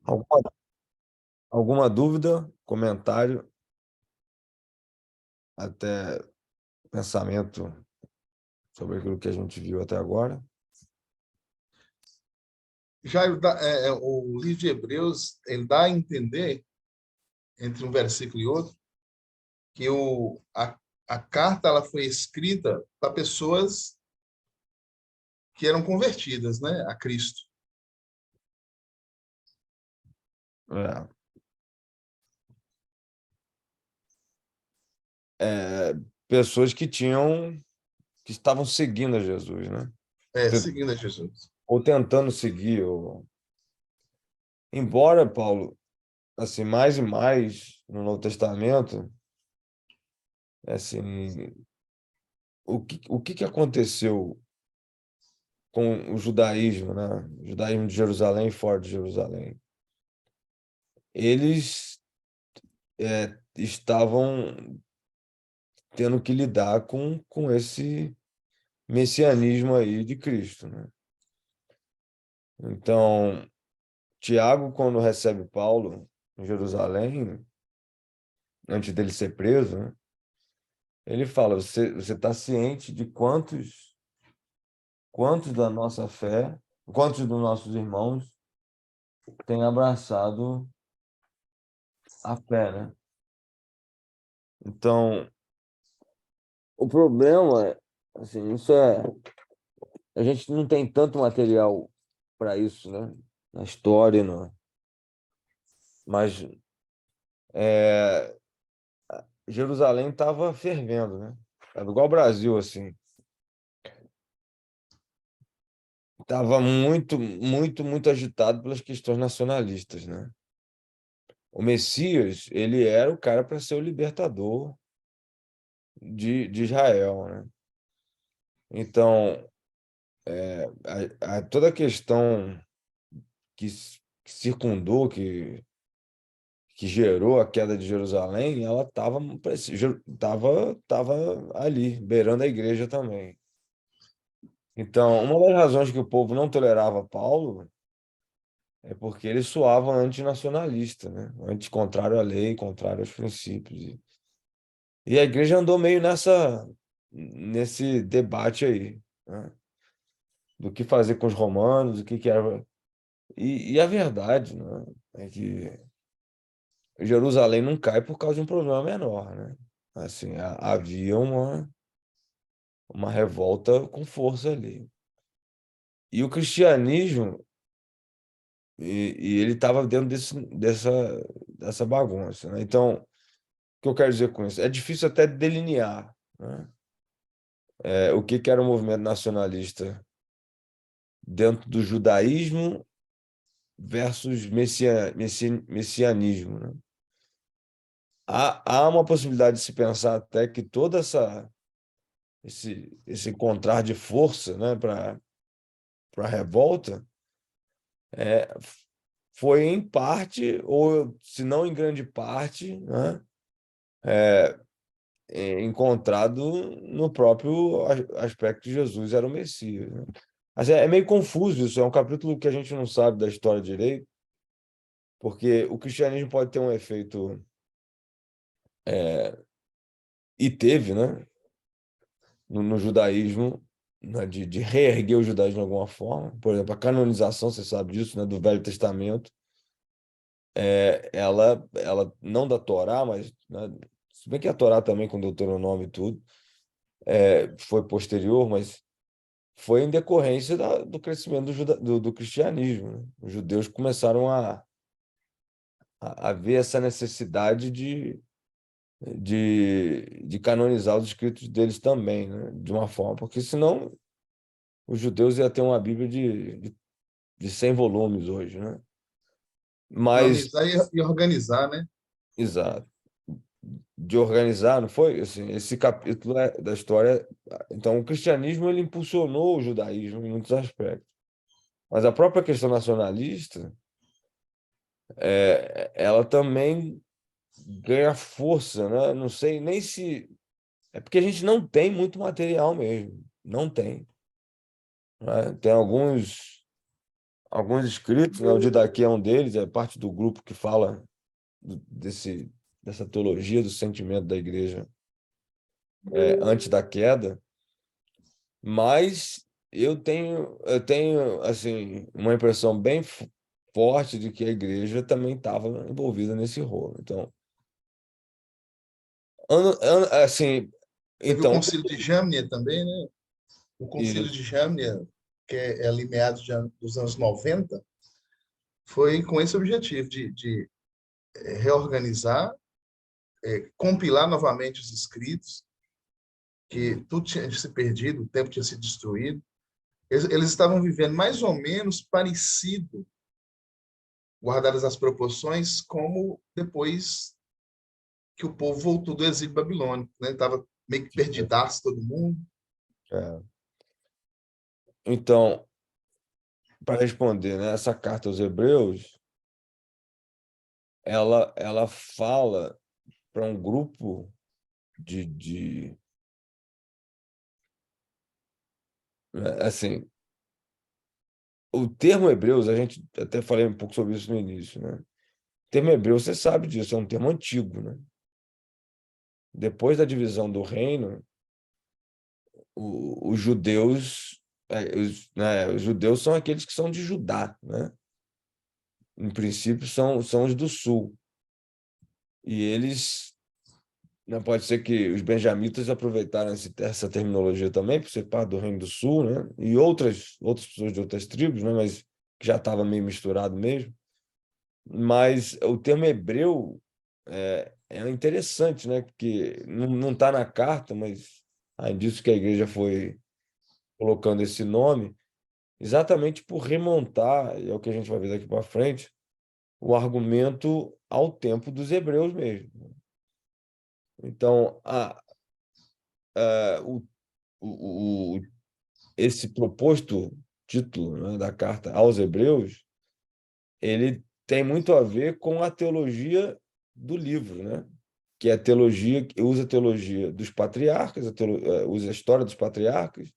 Alguma, alguma dúvida, comentário, até pensamento sobre aquilo que a gente viu até agora? Jairo, o livro de Hebreus, ele dá a entender, entre um versículo e outro, que a carta ela foi escrita para pessoas que eram convertidas, né, a Cristo. É, é, pessoas que estavam seguindo a Jesus, né? Seguindo a Jesus. Ou tentando seguir. Embora, Paulo, assim, mais e mais no Novo Testamento, assim, o que aconteceu com o judaísmo, né? O judaísmo de Jerusalém e fora de Jerusalém? Eles estavam tendo que lidar com esse messianismo aí de Cristo, né? Então, Tiago, quando recebe Paulo em Jerusalém, antes dele ser preso, né? Ele fala: você está ciente de quantos da nossa fé, quantos dos nossos irmãos têm abraçado a fé, né? Então, o problema é, assim, a gente não tem tanto material para isso, né? Na história, não. Mas é, Jerusalém estava fervendo, né? Tava igual o Brasil, assim. Estava muito, muito, muito agitado pelas questões nacionalistas, né? O Messias, ele era o cara para ser o libertador de Israel, né? Então, toda a questão que circundou, que gerou a queda de Jerusalém, ela tava ali, beirando a igreja também. Então, uma das razões que o povo não tolerava Paulo é porque ele soava antinacionalista, né? Contrário à lei, contrário aos princípios. E a igreja andou meio nesse debate aí, né? Do que fazer com os romanos, o que era. E a verdade, né? É que Jerusalém não cai por causa de um problema menor, né? Assim, havia uma revolta com força ali. E o cristianismo, e ele estava dentro dessa bagunça, né? Então, o que eu quero dizer com isso? É difícil até delinear, né? O que era o movimento nacionalista dentro do judaísmo versus messianismo, né? Há uma possibilidade de se pensar até que toda esse encontrar de força, né, para a revolta é, foi em parte, ou se não em grande parte, né, encontrado no próprio aspecto de Jesus era o Messias, né? Mas é meio confuso isso, é um capítulo que a gente não sabe da história direito, porque o cristianismo pode ter um efeito, e teve, né, no judaísmo, né, de reerguer o judaísmo de alguma forma. Por exemplo, a canonização, você sabe disso, né, do Velho Testamento, ela não da Torá, mas, né, se bem que a Torá também, com Deuteronômio e tudo, foi posterior, mas foi em decorrência do crescimento do cristianismo, né? Os judeus começaram a ver essa necessidade de canonizar os escritos deles também, né? De uma forma, porque senão os judeus iam ter uma Bíblia de 100 volumes hoje, né? Mas, Canonizar e organizar, né? exato, de organizar, não foi? Assim, esse capítulo da história. Então, o cristianismo ele impulsionou o judaísmo em muitos aspectos. Mas a própria questão nacionalista, ela também ganha força, né? Não sei nem se. É porque a gente não tem muito material mesmo. Não tem, né? Tem alguns escritos, né? O Didaquê é um deles, é parte do grupo que fala dessa teologia do sentimento da igreja antes da queda, mas eu tenho assim uma impressão bem forte de que a igreja também estava envolvida nesse rolo. Então, assim, Teve o então Concílio de Jamnia também, né? O Concílio isso, de Jamnia, que é ali meados dos anos 90, foi com esse objetivo de reorganizar, compilar novamente os escritos, que tudo tinha se perdido, o tempo tinha se destruído. Eles estavam vivendo mais ou menos parecido, guardadas as proporções, como depois que o povo voltou do exílio babilônico, né? Estava meio que perdidaço todo mundo. é. Então, para responder, né, essa carta aos Hebreus, ela fala para um grupo assim, o termo Hebreus, a gente até falei um pouco sobre isso no início, né? O termo hebreu, você sabe disso, é um termo antigo, né? Depois da divisão do reino, os judeus, os judeus são aqueles que são de Judá, né? Em princípio, são os do sul. E eles, né, pode ser que os benjamitas aproveitaram essa terminologia também, por ser parte do Reino do Sul, né? E outras pessoas de outras tribos, né? Mas que já estava meio misturado mesmo. Mas o termo hebreu é interessante, né? Porque não está na carta, mas aí disso que a igreja foi colocando esse nome, exatamente por remontar, e é o que a gente vai ver daqui para frente, o argumento ao tempo dos hebreus mesmo. Então, o, o, esse proposto título, né, da carta aos Hebreus, ele tem muito a ver com a teologia do livro, né? Que é a teologia, usa a teologia dos patriarcas, usa a história dos patriarcas,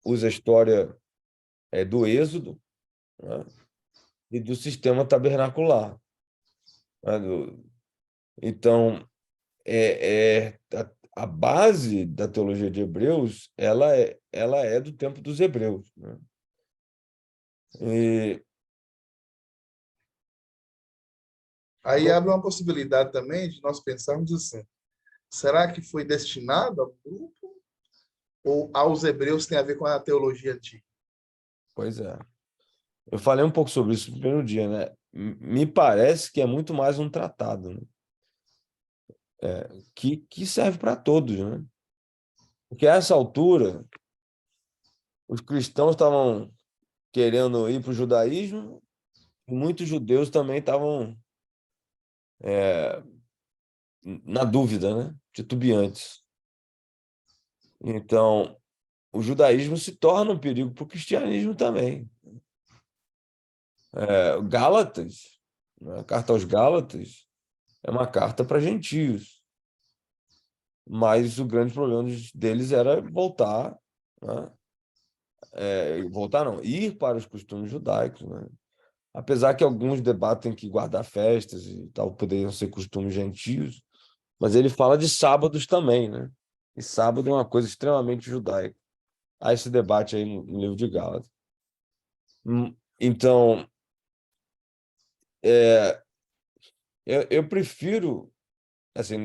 usa a história do Êxodo, né? E do sistema tabernacular, né? Então, a base da teologia de Hebreus, ela é do tempo dos Hebreus, né? E, Aí abre uma possibilidade também de nós pensarmos assim: será que foi destinado ao grupo ou aos hebreus tem a ver com a teologia antiga? pois é. Eu falei um pouco sobre isso no primeiro dia, né? Me parece que é muito mais um tratado, né? Que serve para todos, né? Porque a essa altura, os cristãos estavam querendo ir para o judaísmo, e muitos judeus também estavam na dúvida, né? Titubeantes. Então, o judaísmo se torna um perigo para o cristianismo também. Gálatas, né? A carta aos Gálatas é uma carta para gentios, mas o grande problema deles era voltar, né? Voltar não, ir para os costumes judaicos, né? Apesar que alguns debatem que guardar festas e tal poderiam ser costumes gentios, mas ele fala de sábados também, né? E sábado é uma coisa extremamente judaica. Há esse debate aí no livro de Gálatas. Então, é, eu prefiro, assim,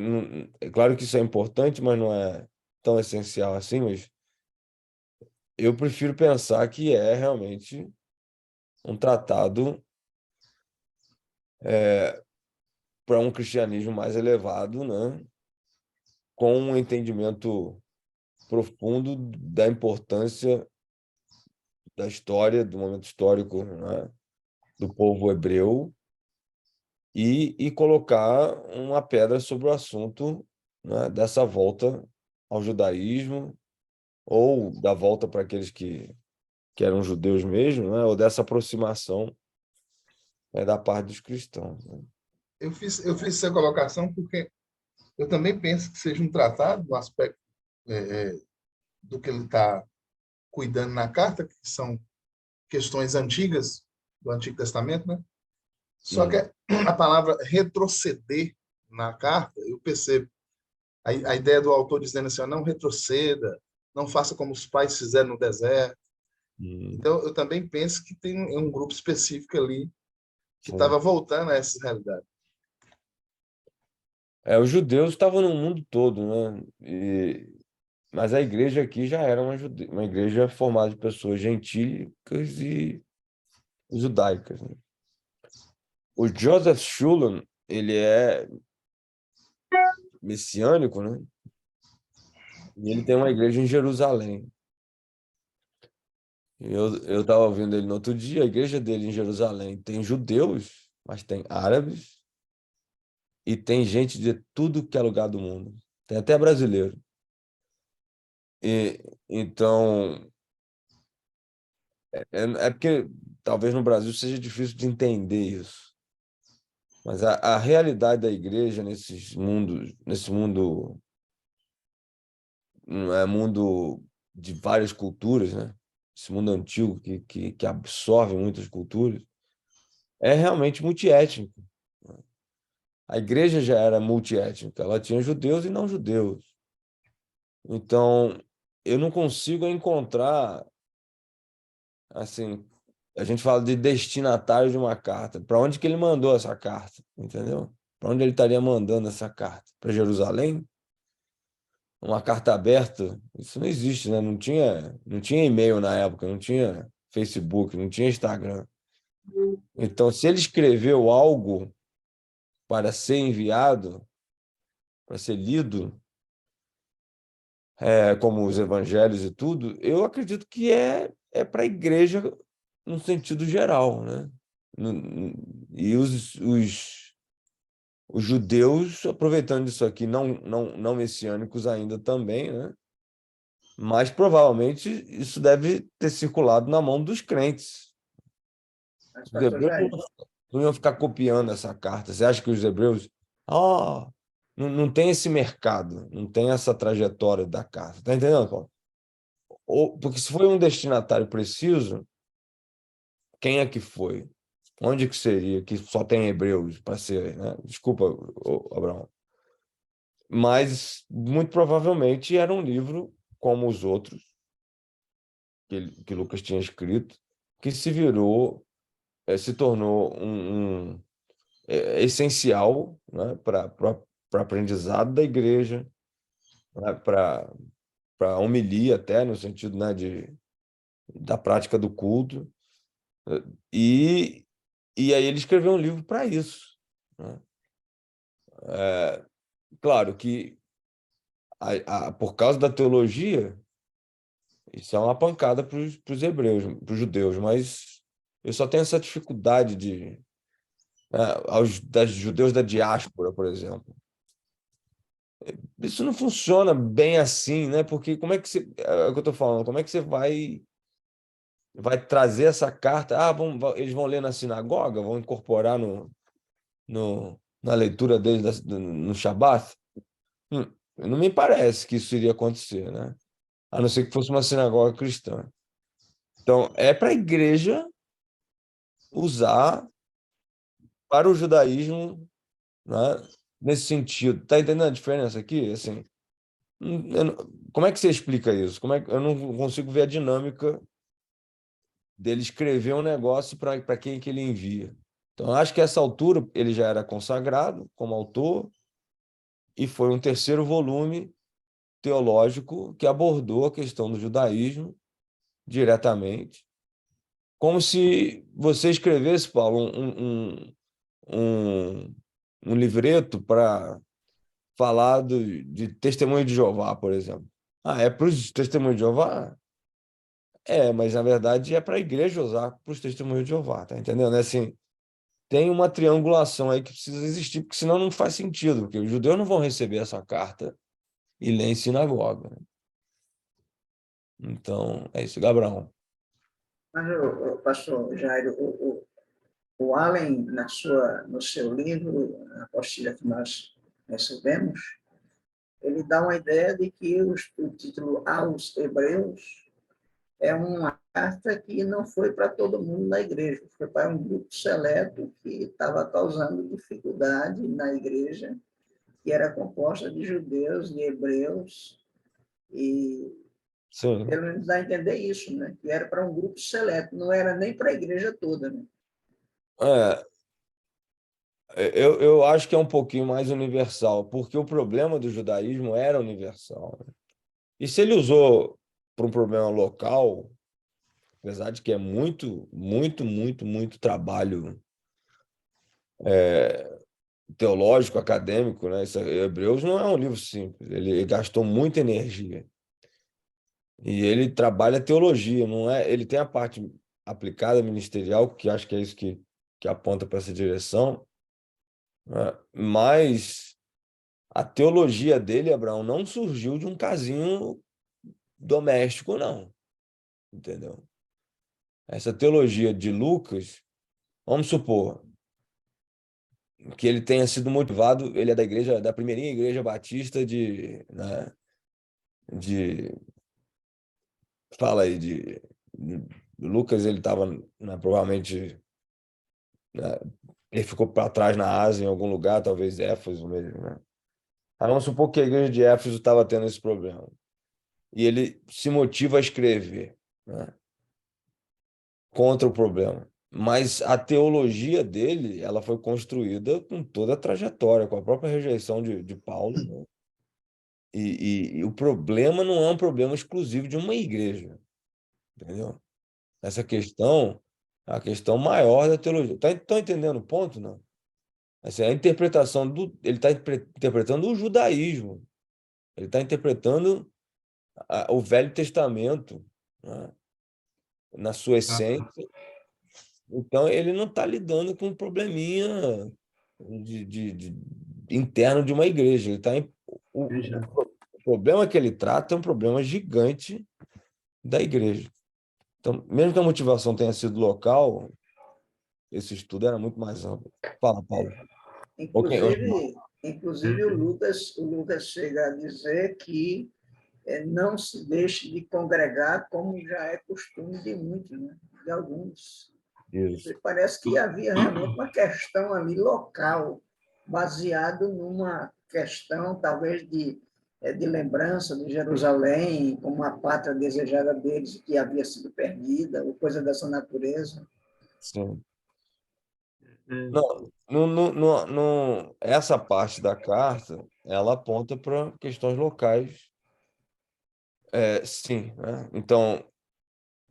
é claro que isso é importante, mas não é tão essencial assim, mas eu prefiro pensar que é realmente um tratado para um cristianismo mais elevado, né? Com um entendimento profundo da importância da história, do momento histórico, né, do povo hebreu e colocar uma pedra sobre o assunto, né, dessa volta ao judaísmo ou da volta para aqueles que eram judeus mesmo, né, ou dessa aproximação, da parte dos cristãos, né? Eu fiz essa colocação porque eu também penso que seja um tratado no aspecto do que ele está cuidando na carta, que são questões antigas, do Antigo Testamento, né? Só que a palavra retroceder na carta, eu percebo a ideia do autor dizendo assim, não retroceda, não faça como os pais fizeram no deserto. Então, eu também penso que tem um grupo específico ali que estava voltando a essa realidade. Os judeus estavam no mundo todo, né? Mas a igreja aqui já era uma igreja formada de pessoas gentílicas e judaicas, né? O Joseph Schuller, ele é messiânico, né? E ele tem uma igreja em Jerusalém. Eu estava ouvindo ele no outro dia, a igreja dele em Jerusalém tem judeus, mas tem árabes e tem gente de tudo que é lugar do mundo. Tem até brasileiro. Então, é porque talvez no Brasil seja difícil de entender isso. Mas a realidade da igreja nesse mundo, não é mundo de várias culturas, né? Esse mundo antigo que absorve muitas culturas, é realmente multiétnico. A igreja já era multiétnica, ela tinha judeus e não judeus. Então, eu não consigo encontrar, assim, a gente fala de destinatário de uma carta. Para onde que ele mandou essa carta? Entendeu? Para onde ele estaria mandando essa carta? Para Jerusalém? Uma carta aberta? Isso não existe, né? Não tinha e-mail na época, não tinha Facebook, não tinha Instagram. Então, se ele escreveu algo para ser enviado, para ser lido, como os evangelhos e tudo, eu acredito que é para a igreja no sentido geral, né? E os judeus, aproveitando isso aqui, não messiânicos ainda também, né? Mas provavelmente isso deve ter circulado na mão dos crentes. Mas, Os pastor hebreus Jair, não iam ficar copiando essa carta. Você acha que os hebreus. Ah, não tem esse mercado, não tem essa trajetória da carta. Tá entendendo, Paulo? Porque se foi um destinatário preciso, quem é que foi? Onde que seria que só tem hebreus para ser, né? Desculpa, Abraão. Mas muito provavelmente era um livro como os outros que Lucas tinha escrito, que se tornou essencial, né, para aprendizado da igreja, né, para homilia até no sentido, né, da prática do culto. E, e aí ele escreveu um livro para isso, né? Claro que por causa da teologia, isso é uma pancada para os hebreus, para os judeus, mas eu só tenho essa dificuldade das judeus da diáspora, por exemplo. Isso não funciona bem assim, né? Porque como é que é o que eu estou falando, como é que você vai trazer essa carta? Eles vão ler na sinagoga, vão incorporar na leitura deles no Shabat? Não me parece que isso iria acontecer, né? A não ser que fosse uma sinagoga cristã. Então, é para a igreja usar para o judaísmo, né? Nesse sentido. Tá entendendo a diferença aqui? Assim, como é que você explica isso? Eu não consigo ver a dinâmica dele escrever um negócio para quem que ele envia. Então, eu acho que a essa altura ele já era consagrado como autor e foi um terceiro volume teológico que abordou a questão do judaísmo diretamente, como se você escrevesse, Paulo, um, um livreto para falar de Testemunho de Jeová, por exemplo. É para os Testemunhos de Jeová? Mas na verdade é para a igreja usar para os Testemunhos de Jeová, tá entendendo? É assim, tem uma triangulação aí que precisa existir, porque senão não faz sentido, porque os judeus não vão receber essa carta e ler em sinagoga, né? Então, é isso, Gabriel. mas o pastor Jairo, o Allen, no seu livro, a apostila que nós recebemos, ele dá uma ideia de que o título aos Hebreus é uma carta que não foi para todo mundo na igreja, foi para um grupo seleto que estava causando dificuldade na igreja, que era composta de judeus, de hebreus, e Sim. pelo menos dá a entender isso, né? Que era para um grupo seleto, não era nem para a igreja toda. Né? É, eu acho que é um pouquinho mais universal, porque o problema do judaísmo era universal, né? E se ele usou para um problema local, apesar de que é muito, muito, muito, muito trabalho teológico, acadêmico, né? Hebreus não é um livro simples, ele gastou muita energia. E ele trabalha teologia, não é? Ele tem a parte aplicada ministerial, que acho que é isso que aponta para essa direção, né? Mas a teologia dele, Abraão, não surgiu de um casinho doméstico, não. Entendeu? Essa teologia de Lucas, vamos supor que ele tenha sido motivado, ele é da igreja, da primeirinha igreja batista né, de fala aí de Lucas, ele estava, né, provavelmente, né, ele ficou para trás na Ásia, em algum lugar, talvez Éfeso mesmo, né? Aí vamos supor que a igreja de Éfeso estava tendo esse problema. E ele se motiva a escrever, né, contra o problema. Mas a teologia dele, ela foi construída com toda a trajetória, com a própria rejeição de Paulo, né? E o problema não é um problema exclusivo de uma igreja, entendeu? Essa questão é a questão maior da teologia. Estão entendendo o ponto, não? Assim, a interpretação ele está interpretando o judaísmo, ele está interpretando o Velho Testamento, né, na sua essência. Então, ele não está lidando com um probleminha interno de uma igreja. O problema que ele trata é um problema gigante da igreja. Então, mesmo que a motivação tenha sido local, esse estudo era muito mais amplo. Fala, Paulo. Ok, Inclusive o Lucas chega a dizer que não se deixe de congregar, como já é costume de muitos, né? De alguns. isso. Parece que havia realmente uma questão ali local, baseado numa questão, talvez, de lembrança de Jerusalém, como a pátria desejada deles, que havia sido perdida, ou coisa dessa natureza. Sim. Não, essa parte da carta, ela aponta para questões locais, sim, né? Então,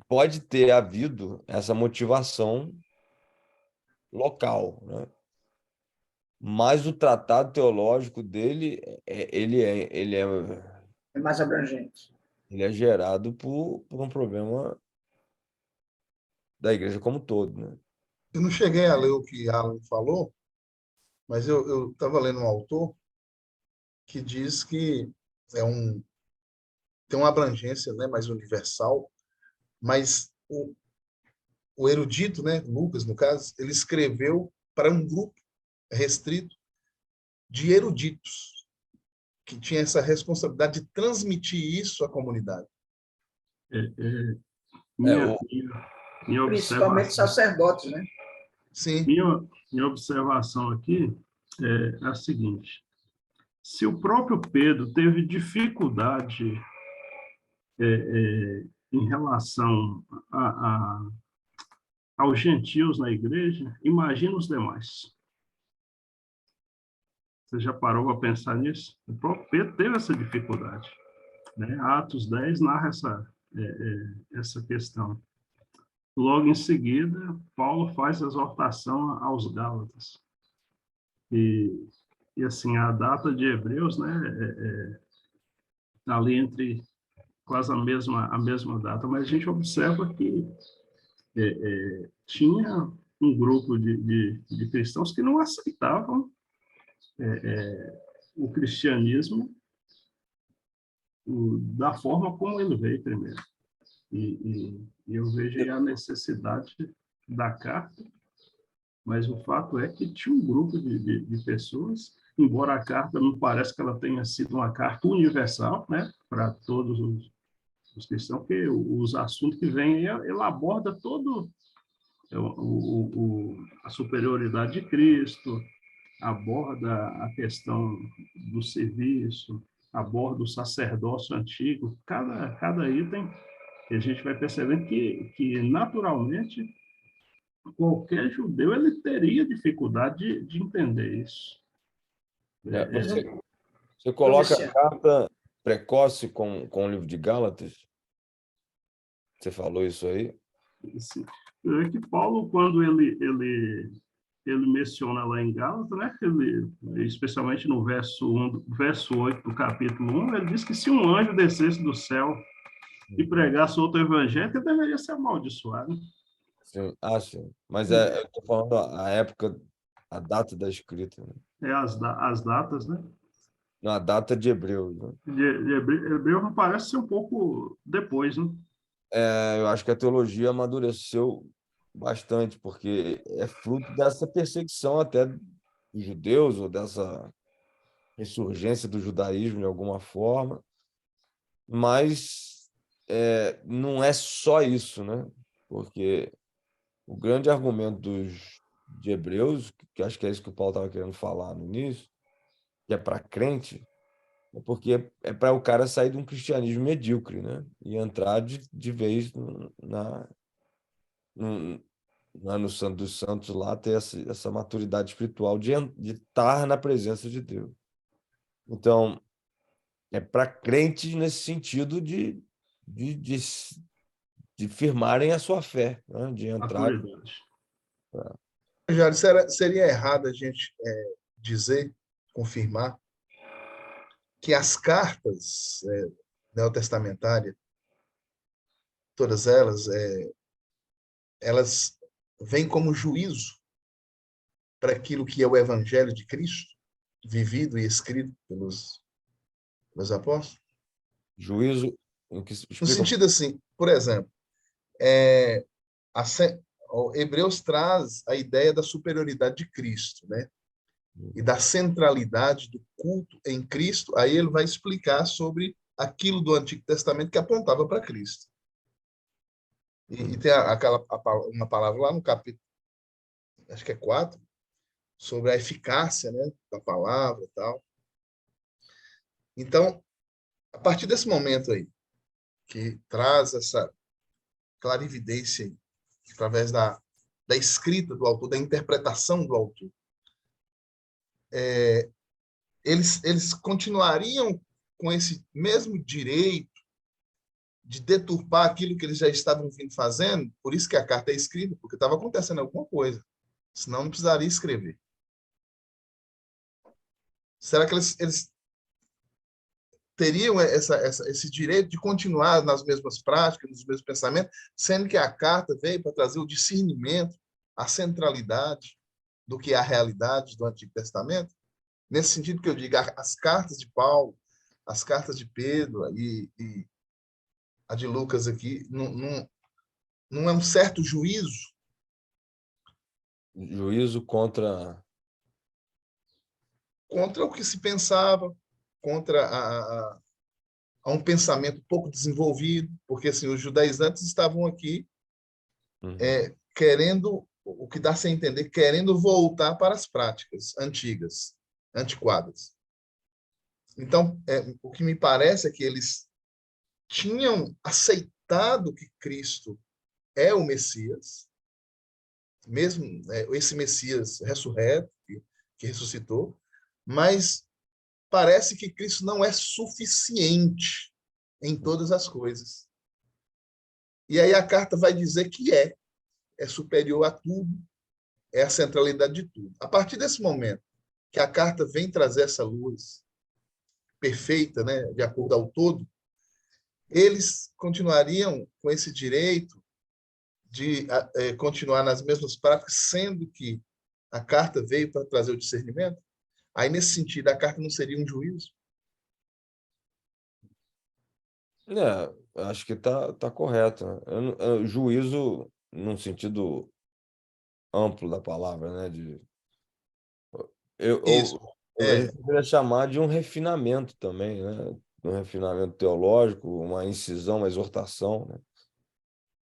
pode ter havido essa motivação local, né? Mas o tratado teológico dele, É mais abrangente. ele é gerado por um problema da igreja como um todo, né? Eu não cheguei a ler o que Alan falou, mas eu estava lendo um autor que diz que é tem uma abrangência, né, mais universal, mas o erudito, né, Lucas, no caso, ele escreveu para um grupo restrito de eruditos, que tinha essa responsabilidade de transmitir isso à comunidade. É, Minha, o, minha Principalmente observação, sacerdotes, né? Sim, minha observação aqui é a seguinte: se o próprio Pedro teve dificuldade em relação aos gentios na igreja, imagina os demais. Você já parou para pensar nisso? O próprio Pedro teve essa dificuldade, né? Atos 10 narra essa questão. Logo em seguida, Paulo faz a exortação aos Gálatas. E assim, a data de Hebreus, né, ali entre quase a mesma data, mas a gente observa que tinha um grupo de cristãos que não aceitavam o cristianismo da forma como ele veio primeiro. E eu vejo aí a necessidade da carta, mas o fato é que tinha um grupo de pessoas, embora a carta não pareça que ela tenha sido uma carta universal, né, para todos Os cristãos, porque os assuntos que vêm, ele aborda todo a superioridade de Cristo, aborda a questão do serviço, aborda o sacerdócio antigo, cada item que a gente vai percebendo que naturalmente, qualquer judeu ele teria dificuldade de entender isso. É, Mas, você coloca a Luciano, carta precoce com o livro de Gálatas? Você falou isso aí? Assim, é que Paulo, quando ele menciona lá em Gálatas, né, especialmente no verso 8 do capítulo 1, ele diz que se um anjo descesse do céu e pregasse outro evangelho, ele deveria ser amaldiçoado. Sim. Ah, sim. Mas eu estou falando a época, a data da escrita, né? É as datas, né? Não, a data de Hebreus, né? De Hebreu não parece ser um pouco depois, né? Eu acho que a teologia amadureceu bastante, porque é fruto dessa perseguição até dos judeus, ou dessa ressurgência do judaísmo de alguma forma, mas não é só isso, né? Porque o grande argumento de Hebreus, que acho que é isso que o Paulo estava querendo falar no início, que é para crente, é porque é para o cara sair de um cristianismo medíocre, né? E entrar de vez no, lá no Santo dos Santos, lá ter essa maturidade espiritual de estar na presença de Deus. Então, é para crentes nesse sentido de, de, de firmarem a sua fé, né? De entrar. Maturidade. Já seria errado a gente dizer, confirmar, que as cartas neotestamentárias, todas elas, elas vêm como juízo para aquilo que é o evangelho de Cristo, vivido e escrito pelos apóstolos. Juízo, No explica. sentido assim, por exemplo, é, o Hebreus traz a ideia da superioridade de Cristo, né? E da centralidade do culto em Cristo. Aí ele vai explicar sobre aquilo do Antigo Testamento que apontava para Cristo. E tem uma palavra lá no capítulo, acho que é 4, sobre a eficácia, né, da palavra e tal. Então, a partir desse momento aí, que traz essa clarividência aí, através da escrita do autor, da interpretação do autor, eles continuariam com esse mesmo direito de deturpar aquilo que eles já estavam vindo fazendo, por isso que a carta é escrita, porque estava acontecendo alguma coisa, senão não precisaria escrever. Será que eles teriam esse direito de continuar nas mesmas práticas, nos mesmos pensamentos, sendo que a carta veio para trazer o discernimento, a centralidade do que é a realidade do Antigo Testamento? Nesse sentido que eu digo, as cartas de Paulo, as cartas de Pedro e a de Lucas aqui, não é um certo juízo Juízo contra. contra o que se pensava, contra a um pensamento pouco desenvolvido, porque assim, os judaizantes estavam aqui Uhum. querendo, o que dá-se a entender, querendo voltar para as práticas antigas, antiquadas. Então, o que me parece é que eles tinham aceitado que Cristo é o Messias, mesmo esse Messias ressurreto, que ressuscitou, mas parece que Cristo não é suficiente em todas as coisas. E aí a carta vai dizer que é superior a tudo, é a centralidade de tudo. A partir desse momento que a carta vem trazer essa luz perfeita, né, de acordo ao todo, eles continuariam com esse direito de continuar nas mesmas práticas, sendo que a carta veio para trazer o discernimento? Aí, nesse sentido, a carta não seria um juízo? Acho que tá correto, né? Juízo num sentido amplo da palavra, né? Isso. A gente poderia chamar de um refinamento também, né? no refinamento teológico, uma incisão, uma exortação, né?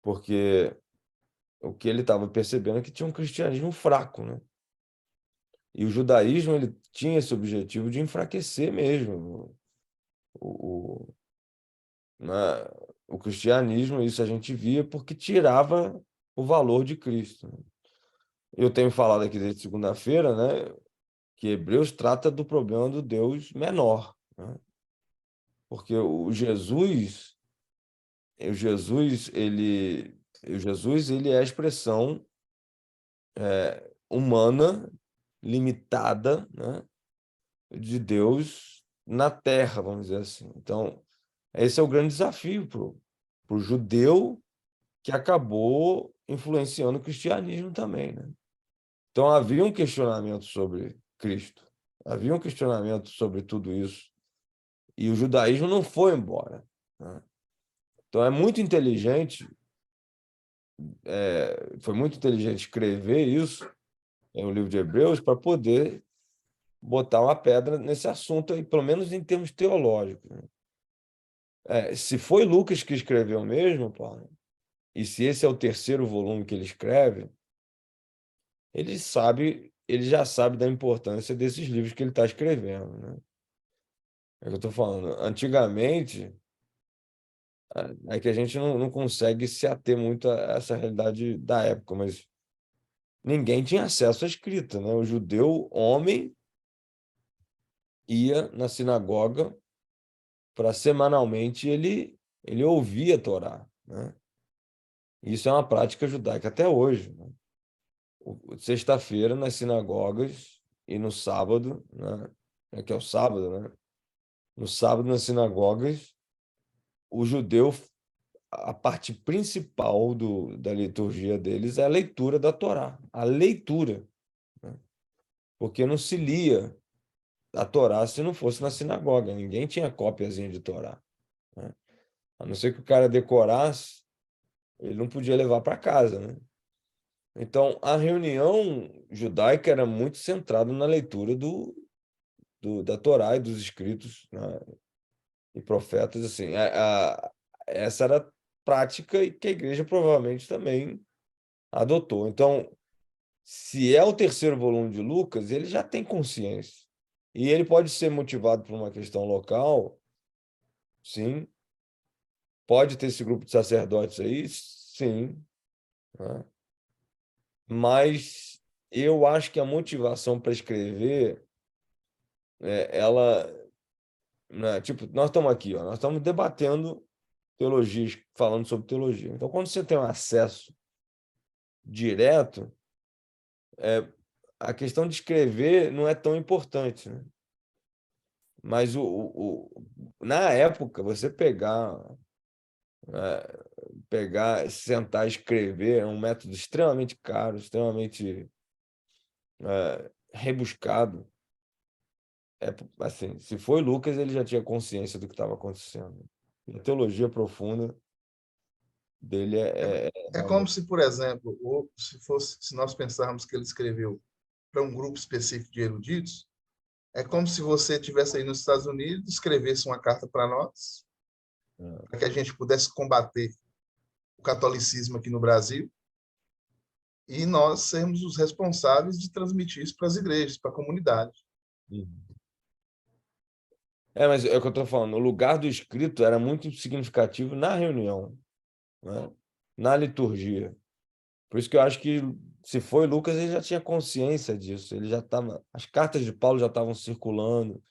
Porque o que ele estava percebendo é que tinha um cristianismo fraco, né? E o judaísmo ele tinha esse objetivo de enfraquecer mesmo o, né, o cristianismo, isso a gente via porque tirava o valor de Cristo, né? Eu tenho falado aqui desde segunda-feira, né, que Hebreus trata do problema do Deus menor, né? Porque o Jesus ele é a expressão humana limitada, né, de Deus na Terra, vamos dizer assim. Então, esse é o grande desafio para o judeu que acabou influenciando o cristianismo também, né? Então, havia um questionamento sobre Cristo, havia um questionamento sobre tudo isso, e o judaísmo não foi embora, né? Então, foi muito inteligente escrever isso em um livro de Hebreus para poder botar uma pedra nesse assunto aí, pelo menos em termos teológicos, né? Se foi Lucas que escreveu mesmo, Paulo, e se esse é o terceiro volume que ele escreve, ele já sabe da importância desses livros que ele está escrevendo, né? É o que eu estou falando. Antigamente, é que a gente não consegue se ater muito a essa realidade da época, mas ninguém tinha acesso à escrita, né? O judeu, homem, ia na sinagoga para semanalmente ele ouvia a Torá, né? Isso é uma prática judaica até hoje, né? Sexta-feira nas sinagogas e no sábado, né? Que é o sábado, né? No sábado nas sinagogas, o judeu, a parte principal da liturgia deles é a leitura da Torá, a leitura, né? Porque não se lia a Torá se não fosse na sinagoga, ninguém tinha cópiazinha de Torá, né? A não ser que o cara decorasse, ele não podia levar para casa, né? Então, a reunião judaica era muito centrada na leitura da Torá e dos escritos, né, e profetas, assim. Essa era a prática e que a igreja provavelmente também adotou. Então, se é o terceiro volume de Lucas, ele já tem consciência. E ele pode ser motivado por uma questão local, sim. Pode ter esse grupo de sacerdotes aí, sim, né? Mas eu acho que a motivação para escrever, ela, né, tipo, nós estamos aqui, ó, nós estamos debatendo teologias, falando sobre teologia. Então, quando você tem um acesso direto, a questão de escrever não é tão importante, né? Mas na época, você sentar e escrever é um método extremamente caro, extremamente rebuscado. Assim, se foi Lucas, ele já tinha consciência do que estava acontecendo. E a teologia profunda dele É como se, por exemplo, se nós pensarmos que ele escreveu para um grupo específico de eruditos, é como se você estivesse aí nos Estados Unidos, escrevesse uma carta para nós, para que a gente pudesse combater o catolicismo aqui no Brasil, e nós sermos os responsáveis de transmitir isso para as igrejas, para a comunidade. Mas é o que eu estou falando. O lugar do escrito era muito significativo na reunião, né? Na liturgia. Por isso que eu acho que, se foi Lucas, ele já tinha consciência disso. Ele já estava. As cartas de Paulo já estavam circulando.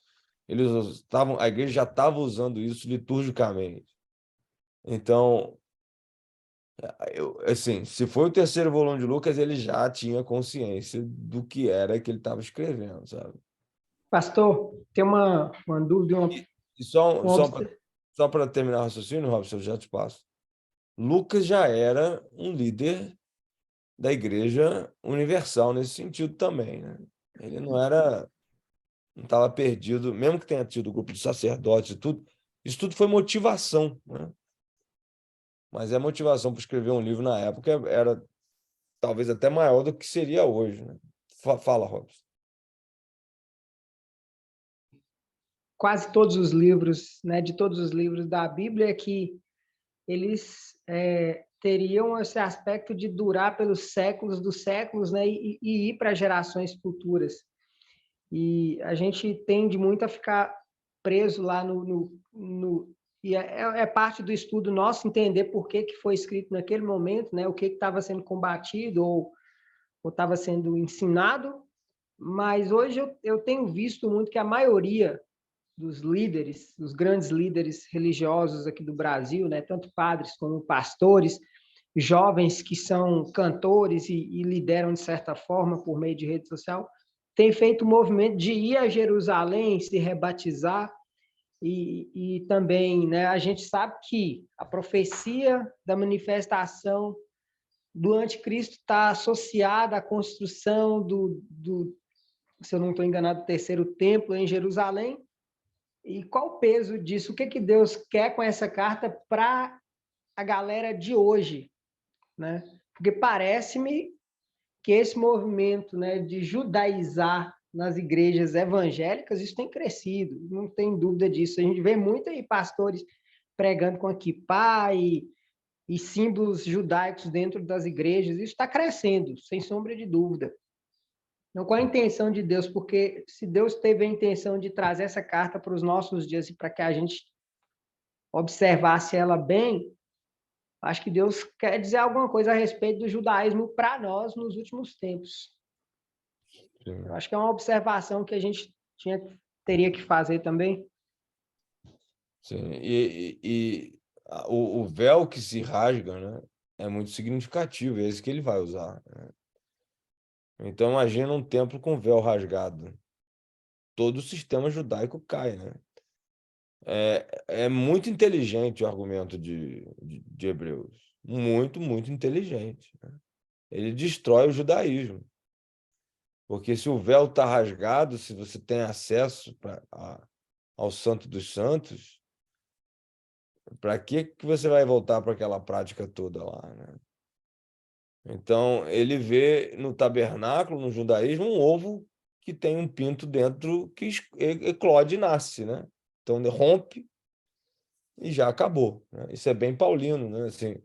A igreja já estava usando isso liturgicamente. Então, assim, se foi o terceiro volume de Lucas, ele já tinha consciência do que era que ele estava escrevendo, sabe? Pastor, tem uma dúvida, E só, uma só, observação. só para terminar o raciocínio, Robson, eu já te passo. Lucas já era um líder da Igreja Universal nesse sentido também, né? Ele não estava perdido, mesmo que tenha tido o grupo de sacerdotes e tudo, isso tudo foi motivação, né? Mas a motivação para escrever um livro na época era talvez até maior do que seria hoje, né? Fala, Robson. quase todos os livros, né, de todos os livros da Bíblia, é que eles teriam esse aspecto de durar pelos séculos dos séculos, né, e ir para gerações futuras. E a gente tende muito a ficar preso lá e é parte do estudo nosso entender por que foi escrito naquele momento, né, o que estava sendo combatido ou estava sendo ensinado, mas hoje eu tenho visto muito que a maioria dos líderes, dos grandes líderes religiosos aqui do Brasil, né, tanto padres como pastores, jovens que são cantores e lideram de certa forma por meio de rede social, têm feito o movimento de ir a Jerusalém, se rebatizar, e também, né, a gente sabe que a profecia da manifestação do anticristo está associada à construção se eu não estou enganado, do terceiro templo em Jerusalém. E qual o peso disso? O que Deus quer com essa carta para a galera de hoje, né? Porque parece-me que esse movimento, né, de judaizar nas igrejas evangélicas, isso tem crescido, não tem dúvida disso. A gente vê muito aí pastores pregando com a quipá e símbolos judaicos dentro das igrejas, isso está crescendo, sem sombra de dúvida. Então, qual a intenção de Deus? Porque se Deus teve a intenção de trazer essa carta para os nossos dias e para que a gente observasse ela bem, acho que Deus quer dizer alguma coisa a respeito do judaísmo para nós nos últimos tempos. Sim. Eu acho que é uma observação que a gente teria que fazer também. Sim. O véu que se rasga, né, é muito significativo, é esse que ele vai usar, né? Então, imagina um templo com véu rasgado. Todo o sistema judaico cai, né? É muito inteligente o argumento de Hebreus. Muito, muito inteligente, né? Ele destrói o judaísmo. Porque se o véu está rasgado, se você tem acesso ao Santo dos Santos, para que você vai voltar para aquela prática toda lá, né? Então, ele vê no tabernáculo, no judaísmo, um ovo que tem um pinto dentro que eclode e nasce, né? Então, ele rompe e já acabou, né? Isso é bem paulino, né? Assim,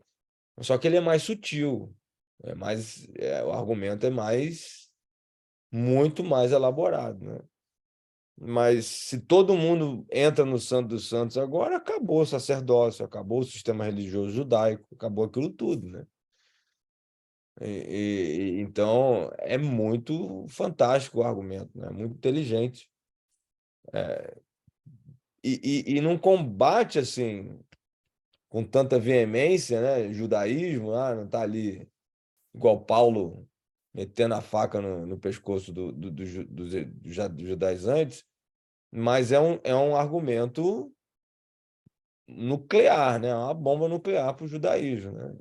só que ele é mais sutil, o argumento é muito mais elaborado, né? Mas se todo mundo entra no Santo dos Santos agora, acabou o sacerdócio, acabou o sistema religioso judaico, acabou aquilo tudo, né? Então, é muito fantástico o argumento, né? Muito inteligente. E não combate assim com tanta veemência, né? Judaísmo, não está ali igual Paulo metendo a faca no pescoço dos judaizantes, mas é um argumento nuclear, né? Uma bomba nuclear para o judaísmo, né?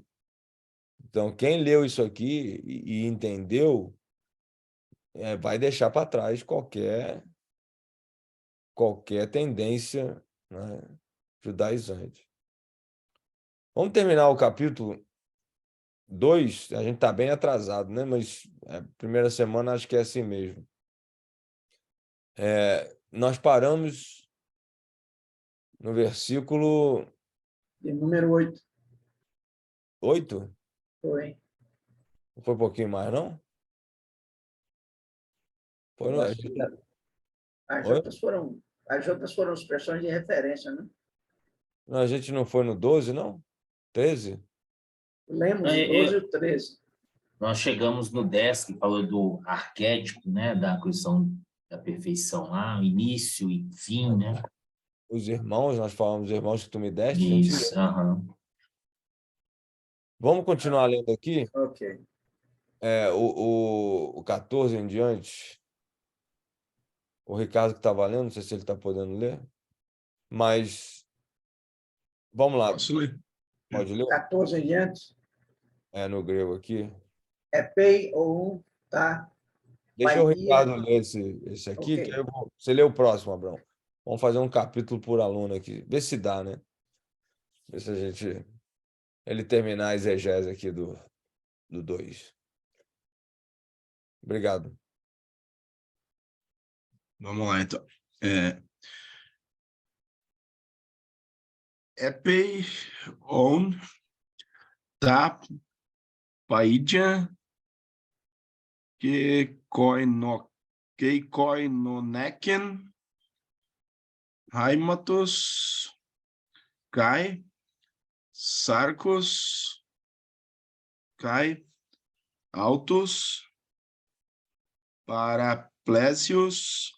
Então, quem leu isso aqui e entendeu, vai deixar para trás qualquer tendência, né, judaizante. Vamos terminar o capítulo 2. A gente está bem atrasado, né? Mas primeira semana acho que é assim mesmo. Nós paramos no versículo De número 8. 8? Foi. Não foi um pouquinho mais, não? Foi, Eu não? acho que Oi? as outras foram expressões de referência, né? Não, a gente não foi no 12, não? 13? Lemos o 12 e o 13. Nós chegamos no 10, que falou do arquétipo, né, da questão da perfeição lá, início e fim, né? Os irmãos, nós falamos dos irmãos que tu me deste, a gente leu. Isso, aham. Vamos continuar lendo aqui? Ok. O 14 em diante. O Ricardo que está lendo, não sei se ele está podendo ler, mas vamos lá. Posso ler? Pode ler? 14 em diante. No grego aqui. É pei ou tá? Deixa o Paidia. Ricardo ler esse aqui, Ok. que você lê o próximo, Abrão. Vamos fazer um capítulo por aluno aqui. Vê se dá, né? Vê se ele terminar a exegese aqui do 2. Obrigado. Vamos lá, então. epei on ta paídia keikoinoneken haimatos kai sarcos kai autos paraplésios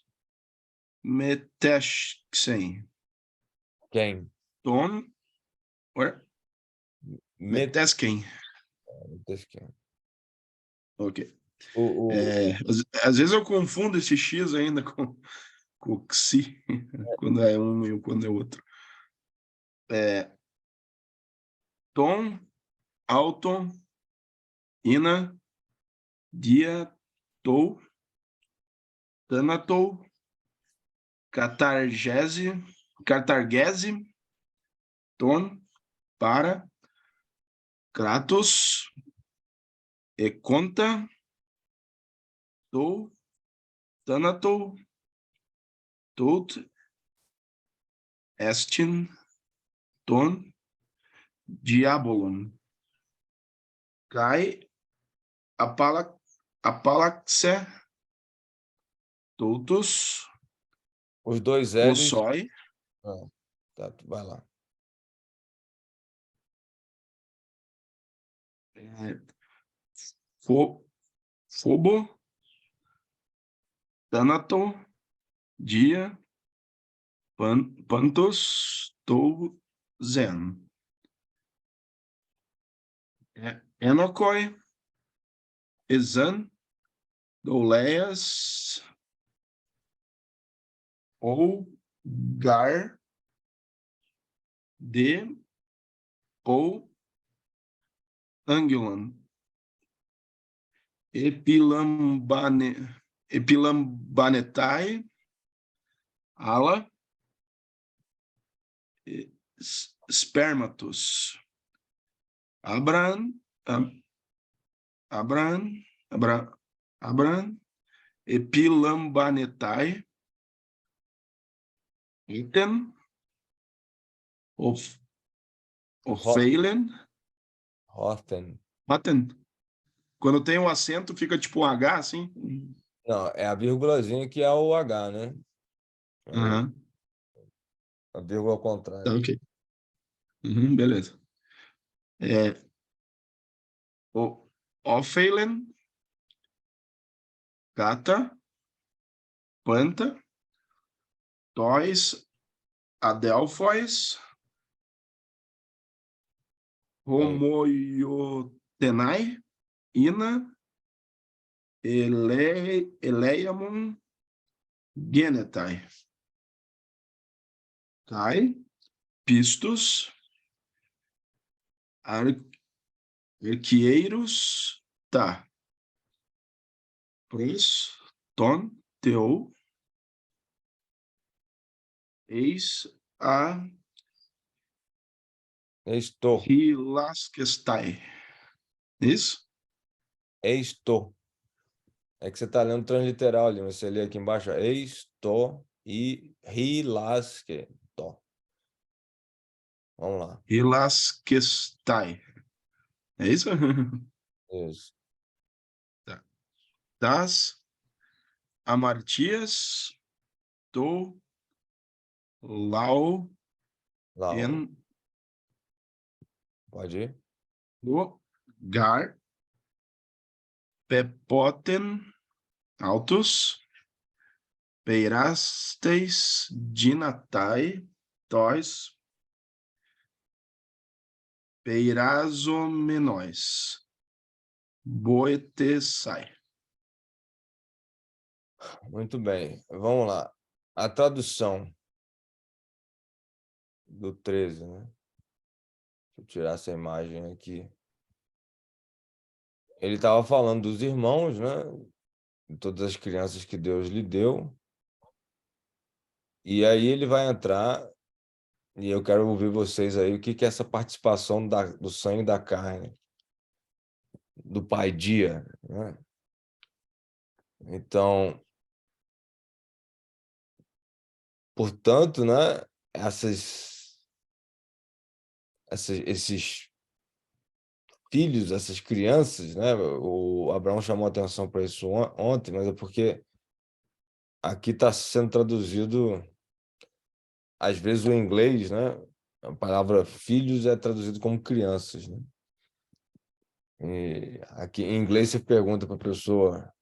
metexen Quem? ton metesken. Metesquem. Ok. O, Às vezes eu confundo esse X ainda com o Xi, quando é um e quando é outro. Tom, auton, ina, dia, tou, tanatou, catargese, ton, para, kratos, e conta, tou, tanatou, tout, estin, ton, diabolon, kai, apalaxe, totus, os dois L's. ossoi, Ah, tá, vai lá. fobo, thanato, dia, pantos, tou, zen. Enokoi, exan, douleias, ou gar, de, ou angulan. Epilambanetai, ala, spermatus. Abran, epilambanetai, item, ofeilen, Rotten. maten. Quando tem um acento, fica tipo um H, assim. Não, é a vírgulazinha que é o H, né? Aham, A vírgula ao tá contrário. ok. Beleza. Ofeilen, gata, planta, tois, adelphos, homoiotenai, ina, eleiamon, genetai. Tai, pistos, arqueiros, tá. Pros, ton, teu, eis, a, Estou. hilasquestai. Isso? Estou. É que você está lendo transliteral ali, mas você lê aqui embaixo, estou e rilasque. Vamos lá. Hilasquestai. É isso? Isso. Tá. Das amartias do lau Lá, ó. en Pode ir? lugar pepoten altos peirastes dinatai tois peirazomenóis boetesai. Muito bem. Vamos lá. A tradução do 13, né? Deixa eu tirar essa imagem aqui. Ele estava falando dos irmãos, né? De todas as crianças que Deus lhe deu. E aí ele vai entrar, e eu quero ouvir vocês aí, o que é essa participação do sangue da carne, do pai dia, né? Então, portanto, né? esses filhos, essas crianças, né? O Abraão chamou a atenção para isso ontem, mas é porque aqui está sendo traduzido, às vezes o inglês, né? A palavra filhos é traduzido como crianças, né? E aqui em inglês você pergunta para a pessoa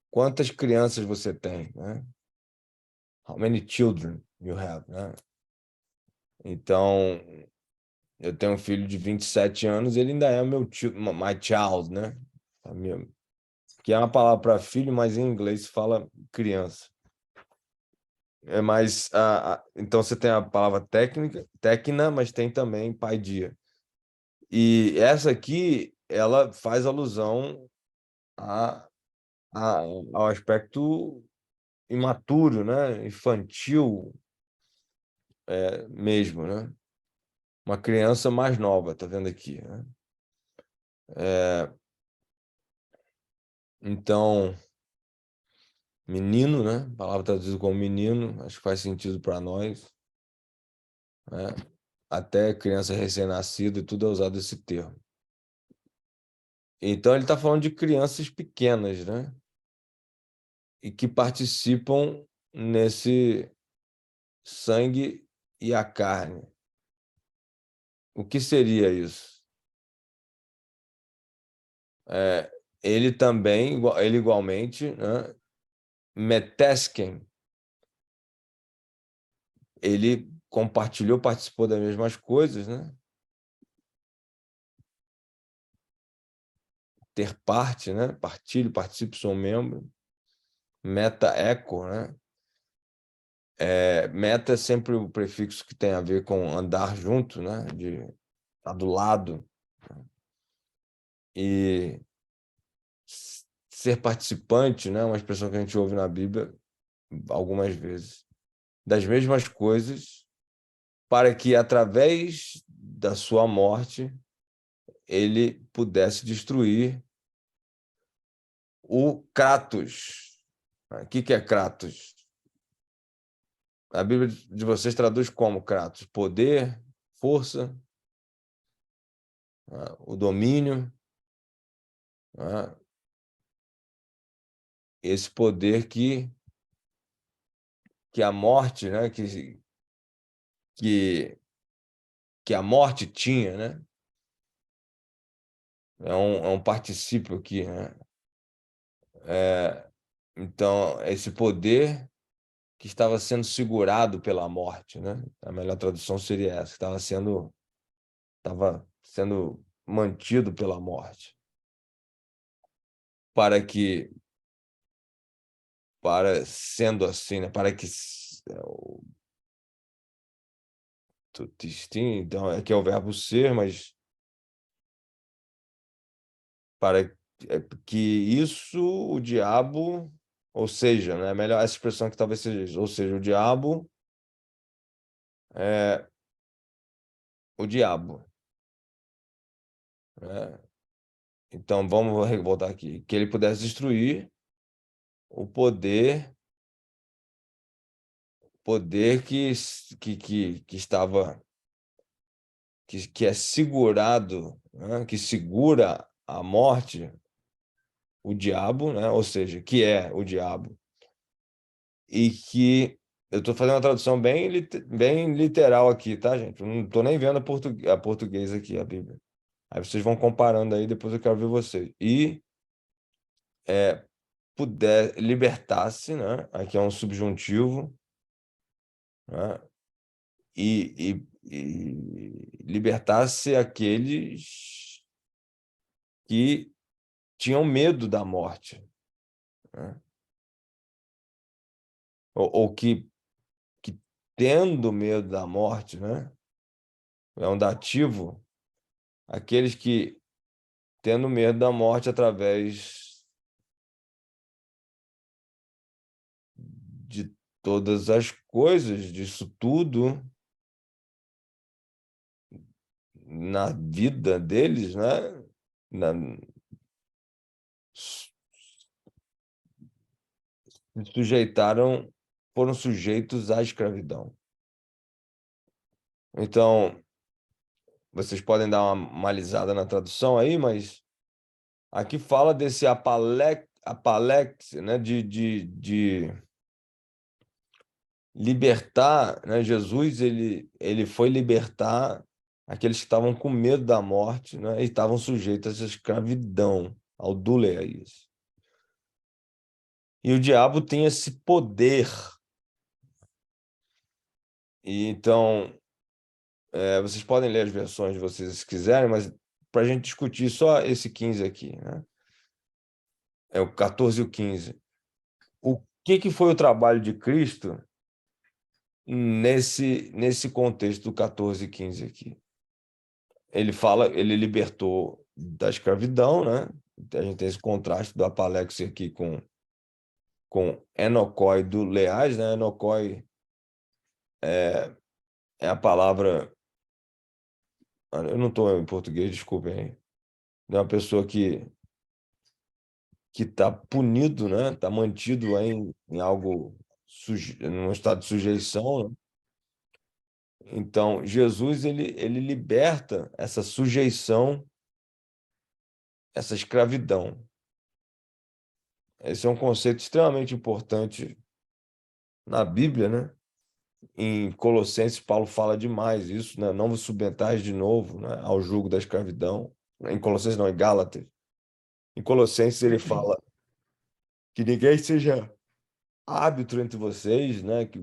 quantas crianças você tem, né? How many children you have, né? Então, eu tenho um filho de 27 anos, ele ainda é meu my child, né? Que é uma palavra para filho, mas em inglês se fala criança. É mais, então você tem a palavra técnica, mas tem também paidia. E essa aqui, ela faz alusão ao aspecto imaturo, né? Infantil, mesmo, né? Uma criança mais nova, tá vendo aqui, né? Então, menino, né? A palavra traduzida como menino, acho que faz sentido para nós, né? Até criança recém-nascida e tudo é usado esse termo. Então, ele está falando de crianças pequenas, né? E que participam nesse sangue e a carne. O que seria isso? Ele também, ele igualmente, né? Metesken, ele compartilhou, participou das mesmas coisas, né? Ter parte, né? Partilho, participo, sou membro. Meta, eco, né? Meta é sempre o prefixo que tem a ver com andar junto, né? De estar do lado. E ser participante, né? Uma expressão que a gente ouve na Bíblia algumas vezes. Das mesmas coisas, para que através da sua morte ele pudesse destruir o Kratos. O que é Kratos? A Bíblia de vocês traduz como Kratos? Poder, força, o domínio, esse poder que a morte, né? Que a morte tinha, né? É um particípio aqui, né? Então, esse poder que estava sendo segurado pela morte, né? A melhor tradução seria essa, estava sendo mantido pela morte, sendo assim, né? Para que então aqui é o verbo ser, mas para que isso o diabo, ou seja, né? Melhor essa expressão que talvez seja isso, ou seja, o diabo é o diabo, né? Então vamos voltar aqui, que ele pudesse destruir o poder que estava que é segurado, né? Que segura a morte, o diabo, né? Ou seja, que é o diabo, e que eu estou fazendo uma tradução bem literal aqui, tá, gente? Eu não estou nem vendo a português aqui, a Bíblia. Aí vocês vão comparando aí, depois eu quero ver vocês. E puder libertar-se, né? Aqui é um subjuntivo, né? E libertar-se aqueles que tinham medo da morte, né? Ou que tendo medo da morte, né? É um dativo, aqueles que tendo medo da morte através de todas as coisas, disso tudo na vida deles, né? Foram sujeitos à escravidão. Então, vocês podem dar uma alisada na tradução aí, mas aqui fala desse apalex, né, de libertar, né? Jesus ele foi libertar aqueles que estavam com medo da morte, né? E estavam sujeitos a essa escravidão, ao duleis. E o diabo tem esse poder. E então, vocês podem ler as versões de vocês se quiserem, mas para a gente discutir só esse 15 aqui, né? É o 14 e o 15. O que foi o trabalho de Cristo nesse contexto do 14 e 15 aqui? Ele libertou da escravidão, né? A gente tem esse contraste do apalexia aqui com enokoi do leais, né? Enokoi é a palavra, eu não estou em português, desculpem aí. É uma pessoa que está punido, né? Está mantido aí em algo, num estado de sujeição, né? Então, Jesus ele liberta essa sujeição, essa escravidão. Esse é um conceito extremamente importante na Bíblia, né? Em Colossenses, Paulo fala demais isso, né? Não vos submetais de novo, né, ao jugo da escravidão. Em Colossenses não, em Gálatas. Em Colossenses ele fala que ninguém seja árbitro entre vocês, né? Que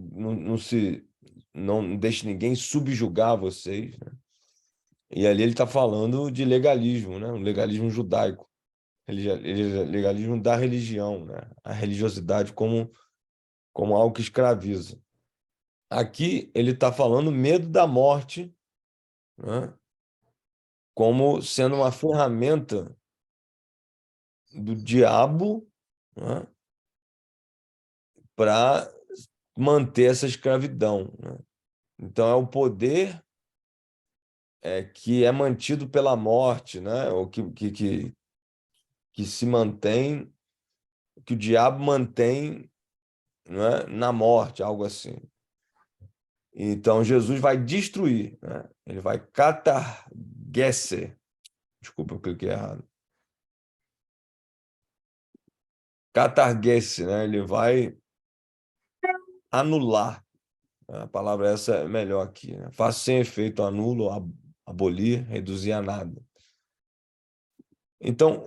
não deixe ninguém subjugar vocês, né? E ali ele está falando de legalismo, né? Um legalismo judaico, legalismo da religião, né? A religiosidade como algo que escraviza. Aqui ele está falando medo da morte, né? Como sendo uma ferramenta do diabo, né? Para manter essa escravidão, né? Então é o poder que é mantido pela morte, né? Ou que se mantém, que o diabo mantém, né, na morte, algo assim. Então Jesus vai destruir, né? Ele vai catarguese. Desculpa, eu cliquei errado. Catarguese, né? Ele vai anular. A palavra essa é melhor aqui, né? Faz sem efeito, anulo, abolir, reduzir a nada. Então,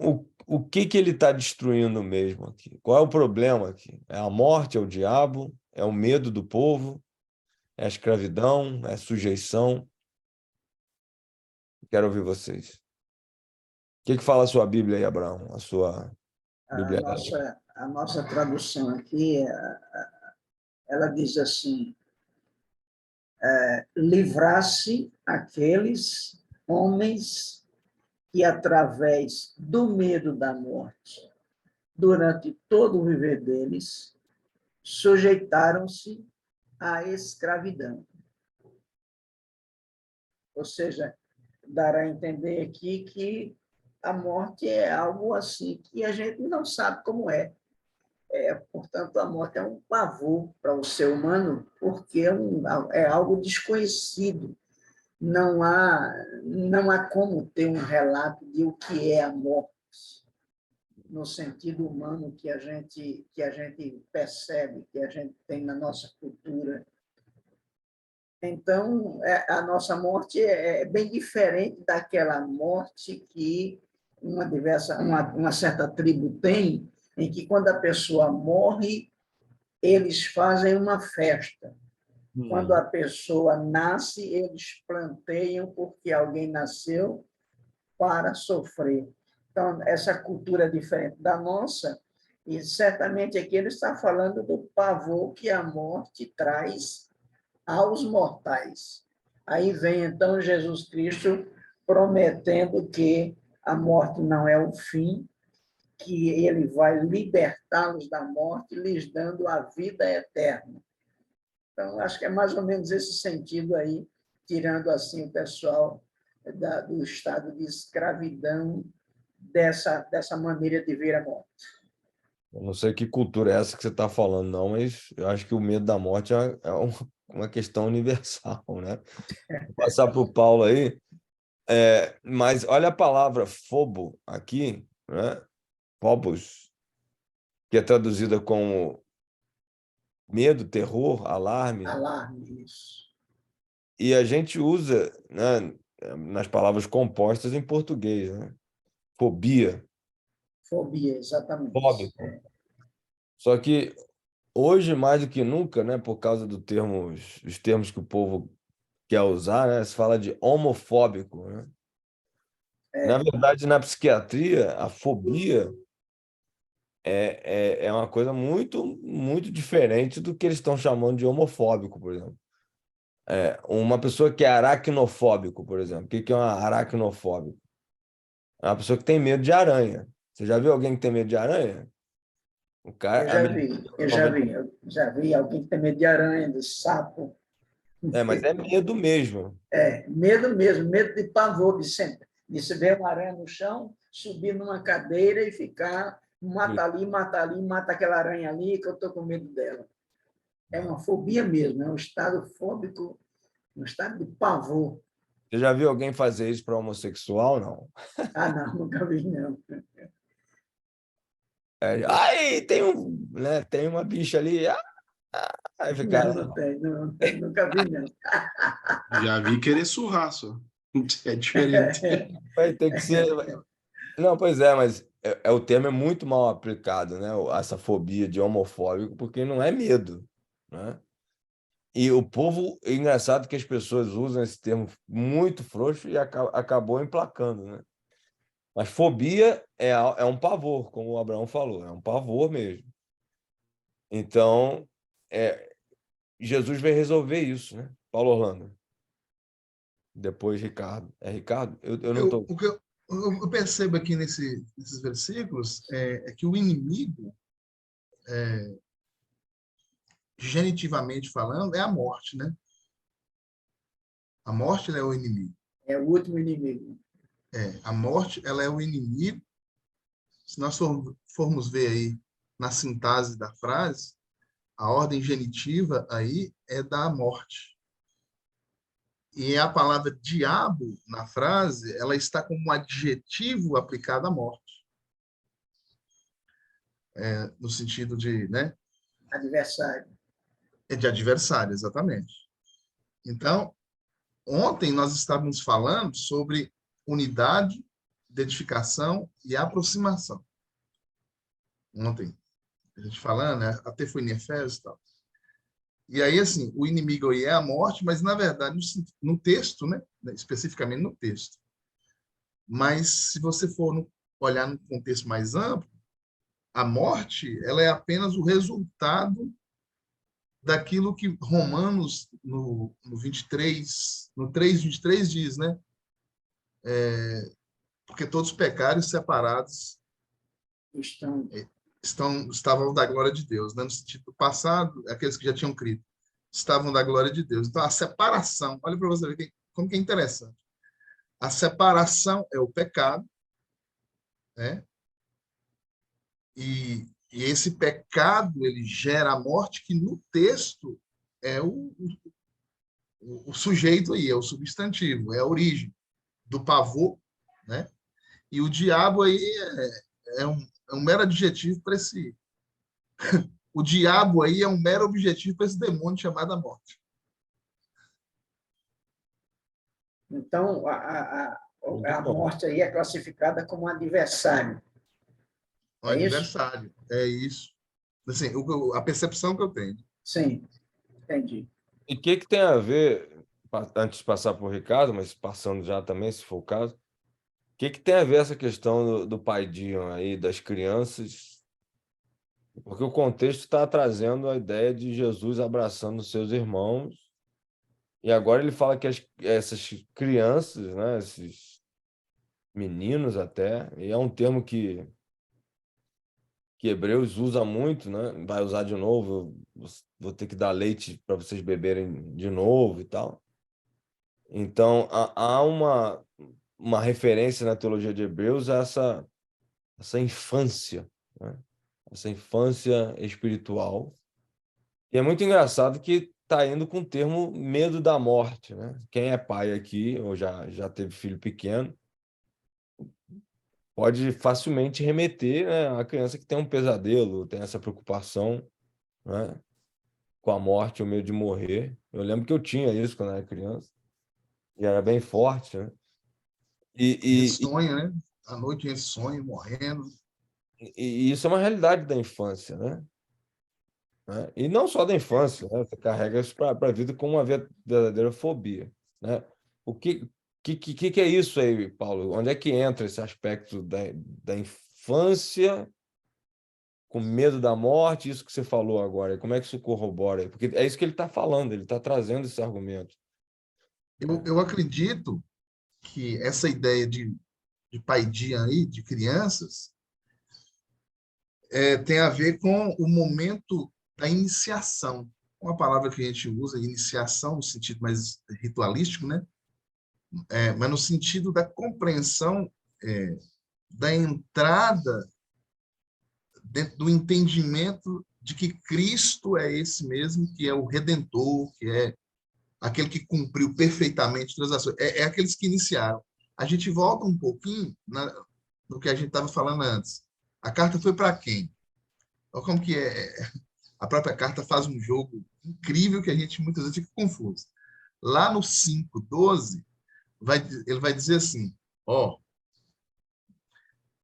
o que ele está destruindo mesmo aqui? Qual é o problema aqui? É a morte, é o diabo, é o medo do povo, é a escravidão, é a sujeição? Quero ouvir vocês. O que fala a sua Bíblia aí, Abraão? A sua Bíblia? A nossa tradução aqui, ela diz assim, livrar-se aqueles homens que, através do medo da morte, durante todo o viver deles, sujeitaram-se à escravidão. Ou seja, dar a entender aqui que a morte é algo assim que a gente não sabe como é. Portanto, a morte é um pavor para o ser humano, porque é algo desconhecido. Não há como ter um relato de o que é a morte, no sentido humano que a gente percebe, que a gente tem na nossa cultura. Então, a nossa morte é bem diferente daquela morte que uma certa tribo tem, em que, quando a pessoa morre, eles fazem uma festa. Quando a pessoa nasce, eles planteiam porque alguém nasceu para sofrer. Então, essa cultura é diferente da nossa, e certamente aqui ele está falando do pavor que a morte traz aos mortais. Aí vem, então, Jesus Cristo prometendo que a morte não é o fim, que ele vai libertá-los da morte, lhes dando a vida eterna. Então, acho que é mais ou menos esse sentido aí, tirando assim o pessoal do estado de escravidão, dessa maneira de ver a morte. Eu não sei que cultura é essa que você está falando, não, mas eu acho que o medo da morte é uma questão universal, né? Vou passar para o Paulo aí. Mas olha a palavra fobo aqui, né? Phobos, que é traduzida como medo, terror, alarme. Alarme, isso. E a gente usa, né, nas palavras compostas em português, né? Fobia, Fobia, exatamente. fóbico. Só que hoje, mais do que nunca, né, por causa dos termos que o povo quer usar, né, se fala de homofóbico, né? Na verdade, na psiquiatria, a fobia é uma coisa muito, muito diferente do que eles estão chamando de homofóbico, por exemplo. Uma pessoa que é aracnofóbico, por exemplo. O que que é uma aracnofóbico? É uma pessoa que tem medo de aranha. Você já viu alguém que tem medo de aranha? O cara, Eu já vi, eu já vi alguém que tem medo de aranha, de sapo. mas é medo mesmo. Medo mesmo, medo de pavor, de sempre. De se ver uma aranha no chão, subir numa cadeira e ficar, mata ali, mata aquela aranha ali, que eu estou com medo dela. É uma fobia mesmo, é um estado fóbico, um estado de pavor. Você já viu alguém fazer isso para homossexual? Não. Ah, não, nunca vi, não. Ai, tem uma bicha ali. Aí fica, Não, não tem, não, nunca vi, não. Já vi querer surrar, só. É diferente. vai ter que ser. Não, pois é, mas o termo é muito mal aplicado, né? Essa fobia de homofóbico, porque não é medo, né? E o povo, é engraçado que as pessoas usam esse termo muito frouxo e acabou emplacando, né? Mas fobia é um pavor, como o Abraão falou, é um pavor mesmo. Então, Jesus veio resolver isso, né? Paulo Orlando. Depois Ricardo. É Ricardo? Eu não estou. O que eu percebo aqui nesses versículos é que o inimigo, genitivamente falando, é a morte, né? A morte, ela é o inimigo. É o último inimigo. A morte, ela é o inimigo. Se nós formos ver aí na sintase da frase, a ordem genitiva aí é da morte. E a palavra diabo na frase, ela está como um adjetivo aplicado à morte. No sentido de, né? Adversário. De adversário, exatamente. Então, ontem nós estávamos falando sobre unidade, identificação e aproximação. Ontem, a gente falando, né? Até foi em Efésios e tal. E aí, assim, o inimigo aí é a morte, mas, na verdade, no texto, né? Especificamente no texto. Mas, se você for olhar no contexto mais amplo, a morte, ela é apenas o resultado daquilo que Romanos, no 23, no 3:23 diz, né? Porque todos pecaram e separados estavam da glória de Deus, né? No sentido passado, aqueles que já tinham crido, estavam da glória de Deus. Então, a separação, olha para você ver como que é interessante. A separação é o pecado, né? E esse pecado, ele gera a morte, que no texto é o sujeito aí, é o substantivo, é a origem do pavor, né? E o diabo aí é um mero adjetivo para esse. O diabo aí é um mero objetivo para esse demônio chamado a morte. Então, a morte aí é classificada como adversário. Um É isso? adversário. É isso. Assim, a percepção que eu tenho. Sim, entendi. E o que tem a ver, antes de passar por Ricardo, mas passando já também, se for o caso, o que tem a ver essa questão do pai Dion aí, das crianças? Porque o contexto está trazendo a ideia de Jesus abraçando seus irmãos, e agora ele fala que essas crianças, né, esses meninos até, e é um termo que Hebreus usa muito, né? Vai usar de novo, vou ter que dar leite para vocês beberem de novo e tal. Então, há uma referência na teologia de Hebreus a essa infância, né? Essa infância espiritual. E é muito engraçado que está indo com o termo medo da morte, né? Quem é pai aqui, ou já teve filho pequeno, pode facilmente remeter, né, a criança que tem um pesadelo, tem essa preocupação, né, com a morte, o medo de morrer. Eu lembro que eu tinha isso quando era criança, e era bem forte, né? E, Sonho, né? À noite a gente sonha, morrendo. e isso é uma realidade da infância, né? E não só da infância, né? Você carrega isso para a vida como uma verdadeira fobia, né? O que é isso aí, Paulo? Onde é que entra esse aspecto da infância com medo da morte, isso que você falou agora? Como é que isso corrobora aí? Porque é isso que ele está falando, ele está trazendo esse argumento. Eu acredito que essa ideia de paidia aí, de crianças, tem a ver com o momento da iniciação. Uma palavra que a gente usa, iniciação, no sentido mais ritualístico, né? Mas no sentido da compreensão da entrada dentro do entendimento de que Cristo é esse mesmo, que é o Redentor, que é aquele que cumpriu perfeitamente todas as coisas. É aqueles que iniciaram. A gente volta um pouquinho no que a gente estava falando antes. A carta foi para quem? Olha como que a própria carta faz um jogo incrível que a gente muitas vezes fica confuso. Lá no 5:12, ele vai dizer assim, ó,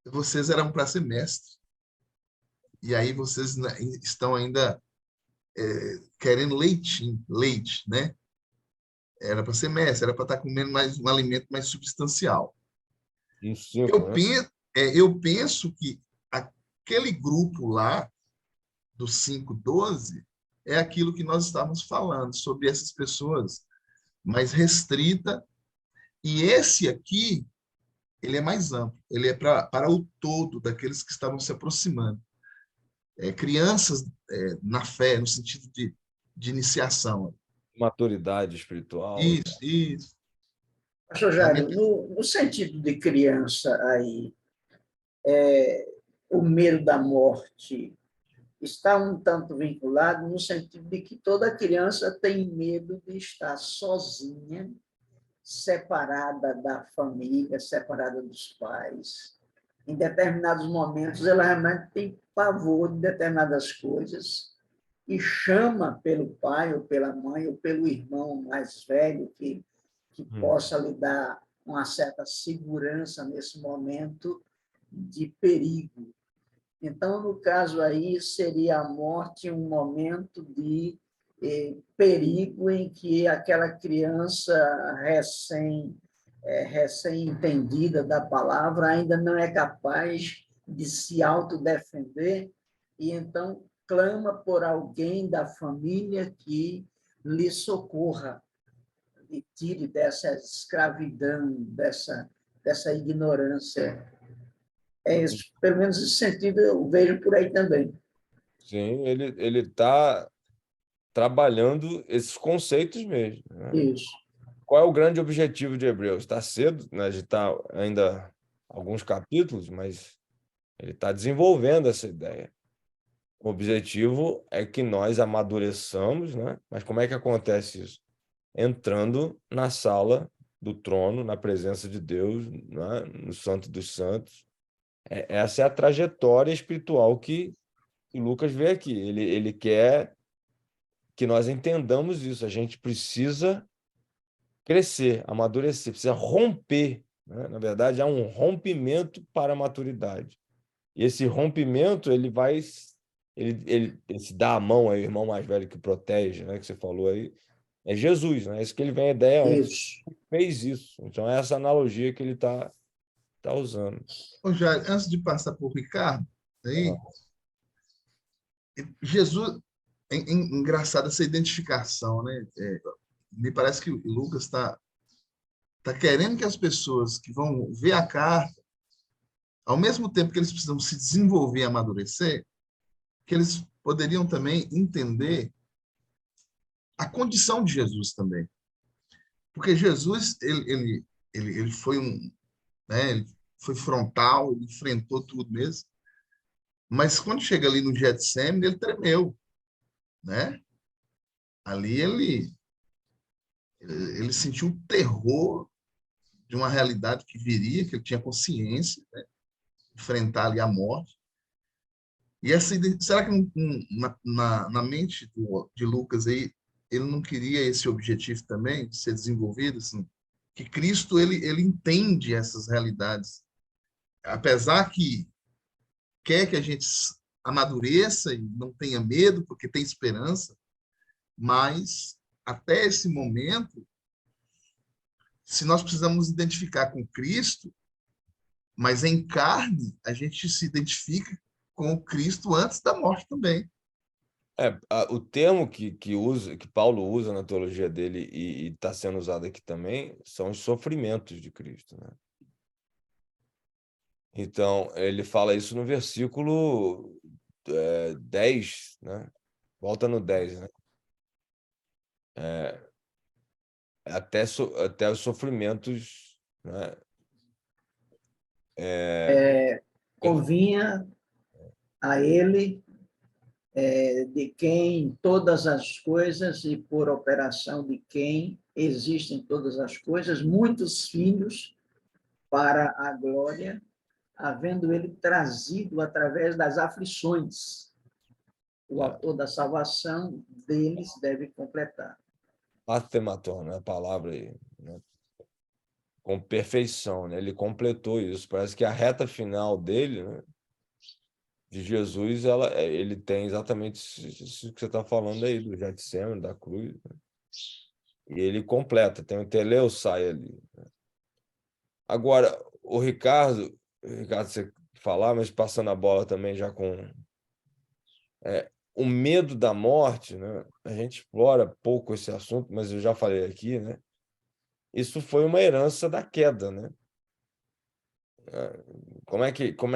vocês eram para ser mestres, e aí vocês estão ainda querendo leite, né? Era para ser mestre, era para estar comendo mais um alimento mais substancial. Isso, cinco, né? Eu penso que aquele grupo lá, do 5:12, é aquilo que nós estávamos falando, sobre essas pessoas mais restrita, e esse aqui, ele é mais amplo, ele é para o todo daqueles que estavam se aproximando. Crianças na fé, no sentido de iniciação. Maturidade espiritual. Isso. Pastor Jairo, no sentido de criança aí, o medo da morte está um tanto vinculado no sentido de que toda criança tem medo de estar sozinha, separada da família, separada dos pais. Em determinados momentos, ela realmente tem pavor de determinadas coisas e chama pelo pai ou pela mãe ou pelo irmão mais velho que possa lhe dar uma certa segurança nesse momento de perigo. Então, no caso aí, seria a morte um momento de perigo em que aquela criança recém-entendida da palavra ainda não é capaz de se autodefender e então clama por alguém da família que lhe socorra e tire dessa escravidão, dessa ignorância. Pelo menos esse sentido eu vejo por aí também. Sim, ele está trabalhando esses conceitos mesmo, né? Isso. Qual é o grande objetivo de Hebreus? Está cedo, né? A gente está ainda alguns capítulos, mas ele está desenvolvendo essa ideia. O objetivo é que nós amadureçamos, né? Mas como é que acontece isso? Entrando na sala do trono, na presença de Deus, né? No Santo dos Santos. Essa é a trajetória espiritual que Lucas vê aqui. Ele quer que nós entendamos isso. A gente precisa crescer, amadurecer, precisa romper, né? Na verdade, há um rompimento para a maturidade. E esse rompimento, ele se dá a mão ao irmão mais velho que protege, né? Que você falou aí, é Jesus, né? Isso que ele vem a ideia antes. Isso. Fez isso. Então, é essa analogia que ele está usando. Ô, Jair, antes de passar para o Ricardo, aí, Jesus, engraçado essa identificação, né? Me parece que o Lucas está querendo que as pessoas que vão ver a carta, ao mesmo tempo que eles precisam se desenvolver e amadurecer, que eles poderiam também entender a condição de Jesus também. Porque Jesus, ele foi né, ele foi frontal, ele enfrentou tudo mesmo, mas quando chega ali no Getsemane, ele tremeu, né? Ali ele sentiu o terror de uma realidade que viria, que ele tinha consciência, né? Enfrentar ali a morte. E será que na mente de Lucas aí, ele não queria esse objetivo também, de ser desenvolvido, assim, que Cristo ele entende essas realidades, apesar que quer que a gente amadureça e não tenha medo, porque tem esperança, mas até esse momento, se nós precisamos identificar com Cristo, mas em carne, a gente se identifica com o Cristo antes da morte também. O termo que Paulo usa na teologia dele e está sendo usado aqui também são os sofrimentos de Cristo, né? Então, ele fala isso no versículo 10, né? Volta no 10, né? Até os sofrimentos, né? Convinha a ele, de quem todas as coisas e por operação de quem existem todas as coisas, muitos filhos para a glória, havendo ele trazido através das aflições. O autor da salvação deles deve completar. Athematon, né? A palavra aí, né? Com perfeição, né? Ele completou isso. Parece que a reta final dele, né, de Jesus, ele tem exatamente isso que você está falando aí, do Getsemane, da cruz, né? E ele completa, tem o Teleosai ali, né? Agora, Ricardo, você falar, mas passando a bola também já com o medo da morte, né? A gente explora pouco esse assunto, mas eu já falei aqui, né? Isso foi uma herança da queda, né? Como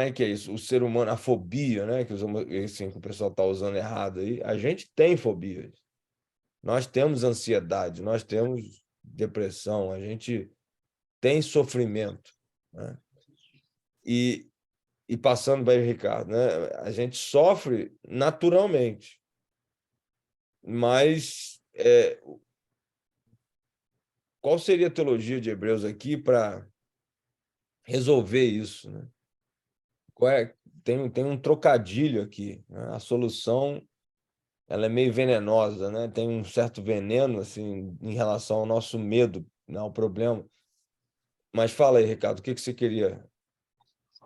é que é isso? O ser humano, a fobia, né? Que o pessoal está usando errado aí. A gente tem fobias. Nós temos ansiedade, nós temos depressão, a gente tem sofrimento, né? E passando bem, Ricardo, né? A gente sofre naturalmente, mas qual seria a teologia de Hebreus aqui para resolver isso, né? Tem um trocadilho aqui, né? A solução, ela é meio venenosa, né? Tem um certo veneno assim em relação ao nosso medo, né? Ao problema. Mas fala aí, Ricardo, o que você queria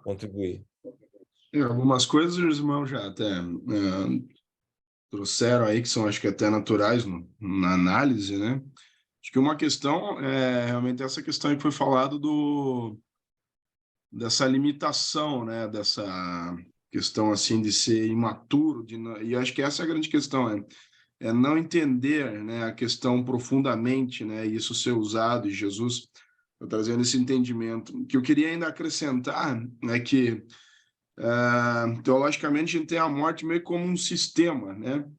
contribuir? Algumas coisas os irmãos já até trouxeram aí, que são, acho que até naturais na análise, né? Acho que uma questão é realmente essa questão aí que foi falado dessa limitação, né? Dessa questão, assim, de ser imaturo, e acho que essa é a grande questão, é não entender, né, a questão profundamente, né? E isso ser usado, e Jesus está trazendo esse entendimento. O que eu queria ainda acrescentar é que teologicamente a gente tem a morte meio como um sistema, né?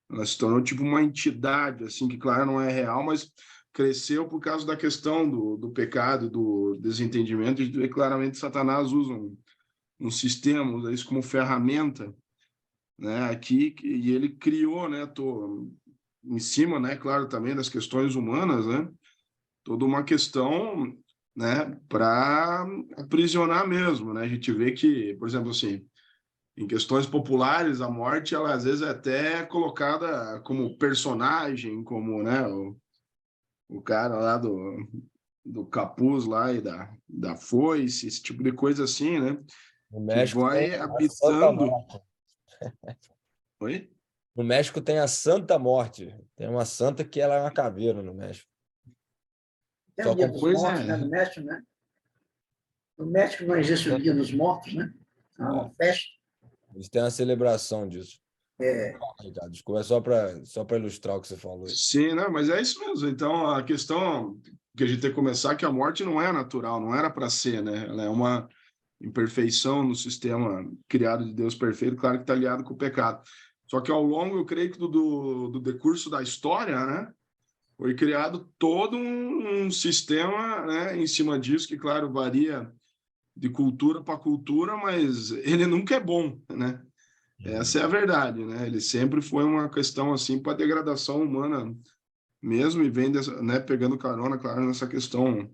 Ela se tornou tipo uma entidade, assim, que claro não é real, mas cresceu por causa da questão do pecado, do desentendimento, e claramente Satanás usa um sistema, usa isso como ferramenta, né? Aqui, e ele criou, né? Em cima, né? Claro, também das questões humanas, né? Toda uma questão, né? Para aprisionar mesmo, né? A gente vê que, por exemplo, assim, em questões populares, a morte, ela às vezes é até colocada como personagem, como, né, o cara lá do capuz lá e da foice, esse tipo de coisa assim, né? No Que México tem vai a Santa habitando. Morte. Oi? No México tem a Santa Morte. Tem uma santa que ela é uma caveira no México. Tem Só o Dia dos Pois Mortos, né, é. no México, né? No México não existe o Dia dos Mortos, né? É uma festa. Eles têm a celebração disso. É, Ricardo, desculpa, é só para ilustrar o que você falou aí. Sim, né? Mas é isso mesmo. Então, a questão que a gente tem que começar é que a morte não é natural, não era para ser, né? Ela é uma imperfeição no sistema criado de Deus perfeito, claro que está aliado com o pecado. Só que ao longo, eu creio que do decurso da história, né? Foi criado todo um sistema, né, em cima disso, que, claro, varia de cultura para cultura, mas ele nunca é bom, né? Essa é a verdade, né? Ele sempre foi uma questão assim para degradação humana mesmo e vem dessa, né, pegando carona, claro, nessa questão